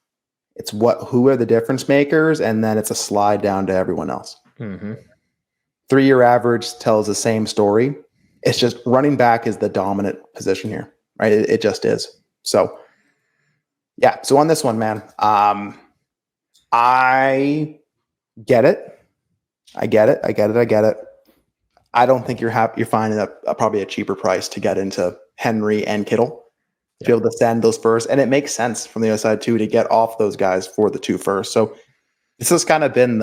who are the difference makers, and then it's a slide down to everyone else. 3-year average tells the same story. It's just running back is the dominant position here, right? It just is. So, yeah. So on this one, man, I get it. I get it. I don't think you're finding probably a cheaper price to get into Henry and Kittle to be able to send those first. And it makes sense from the other side too, to get off those guys for the 2 first. So this has kind of been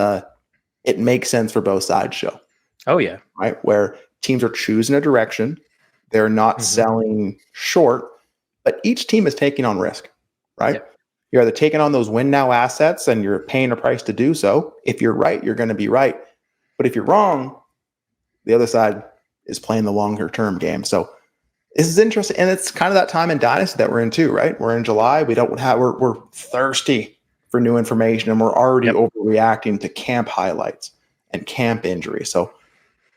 it makes sense for both sides show. Oh yeah. Right. Where teams are choosing a direction. They're not selling short, but each team is taking on risk, right? Yep. You're either taking on those win now assets and you're paying a price to do so. If you're right, you're going to be right. But if you're wrong, the other side is playing the longer term game. So this is interesting. And it's kind of that time in Dynasty that we're in too, right? We're in July. We're thirsty for new information, and we're already overreacting to camp highlights and camp injury. So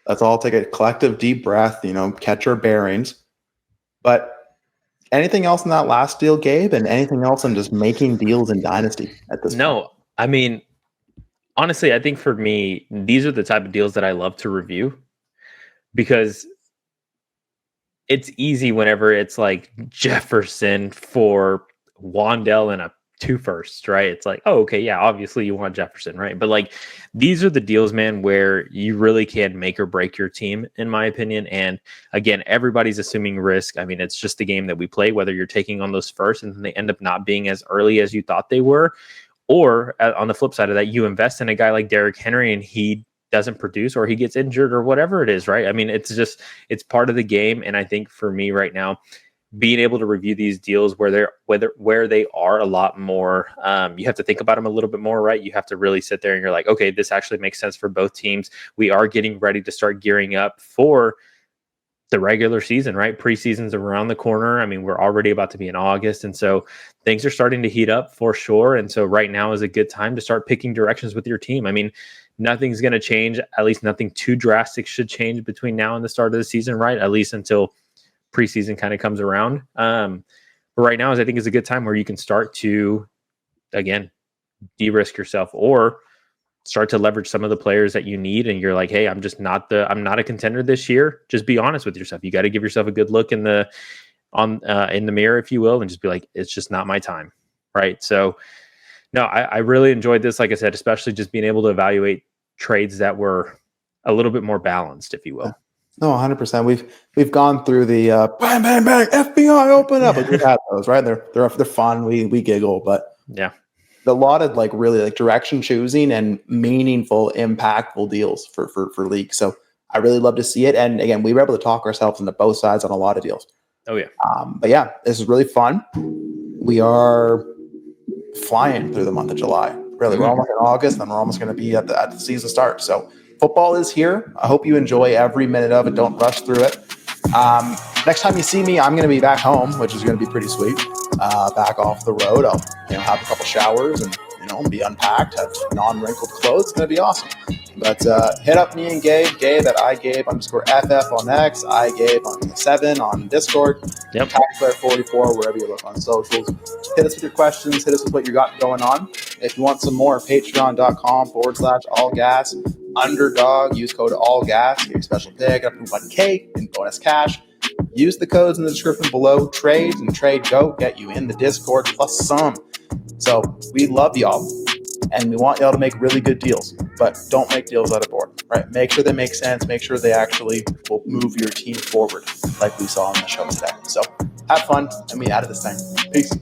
let's all take a collective deep breath, catch our bearings. But anything else in that last deal, Gabe, and anything else on just making deals in Dynasty at this point? No, I mean, honestly, I think for me, these are the type of deals that I love to review, because it's easy whenever it's like Jefferson for Wandell and a 2 firsts, right? It's like, oh, okay, yeah, obviously you want Jefferson, right? But like, these are the deals, man, where you really can make or break your team, in my opinion. And again, everybody's assuming risk. I mean, it's just the game that we play, whether you're taking on those first and they end up not being as early as you thought they were, or on the flip side of that, you invest in a guy like Derrick Henry and he doesn't produce, or he gets injured, or whatever it is, right? I mean, it's part of the game. And I think for me right now, being able to review these deals where they are a lot more, you have to think about them a little bit more, right? You have to really sit there and you're like, okay, this actually makes sense for both teams. We are getting ready to start gearing up for the regular season, right? Preseason's around the corner. I mean, we're already about to be in August. And so things are starting to heat up for sure. And so right now is a good time to start picking directions with your team. I mean, nothing's going to change. At least nothing too drastic should change between now and the start of the season, right? At least until preseason kind of comes around. But right now I think is a good time where you can start to, again, de-risk yourself or start to leverage some of the players that you need. And you're like, hey, I'm not a contender this year. Just be honest with yourself. You got to give yourself a good look in the mirror, if you will, and just be like, it's just not my time. Right. So no, I really enjoyed this. Like I said, especially just being able to evaluate trades that were a little bit more balanced, if you will. No, 100%. We've gone through the bang, bang, bang, FBI open up. Like, we've had those, right? They're fun. We giggle, but yeah, a lot of really direction choosing and meaningful, impactful deals for league. So I really love to see it. And again, we were able to talk ourselves into both sides on a lot of deals. Oh yeah. But yeah, this is really fun. We are flying through the month of July. Really, we're almost in August, and we're almost going to be at the season start. So football is here. I hope you enjoy every minute of it. Don't rush through it. Next time you see me, I'm going to be back home, which is going to be pretty sweet. Back off the road. I'll have a couple showers and be unpacked, have non-wrinkled clothes. It's going to be awesome. But hit up me and Gabe at @IGabe_FF on X, iGabe on 7 on Discord, TaxPlayer44 wherever you look on socials. Hit us with your questions. Hit us with what you got going on. If you want some more, patreon.com/allgas. Underdog. Use code ALLGAS. Get your special pick, up to $1K in bonus cash. Use the codes in the description below. Trades and Trade Goat get you in the Discord plus some. So we love y'all, and we want y'all to make really good deals, but don't make deals out of boredom, right? Make sure they make sense. Make sure they actually will move your team forward like we saw on the show today. So have fun, and we out of this thing. Peace.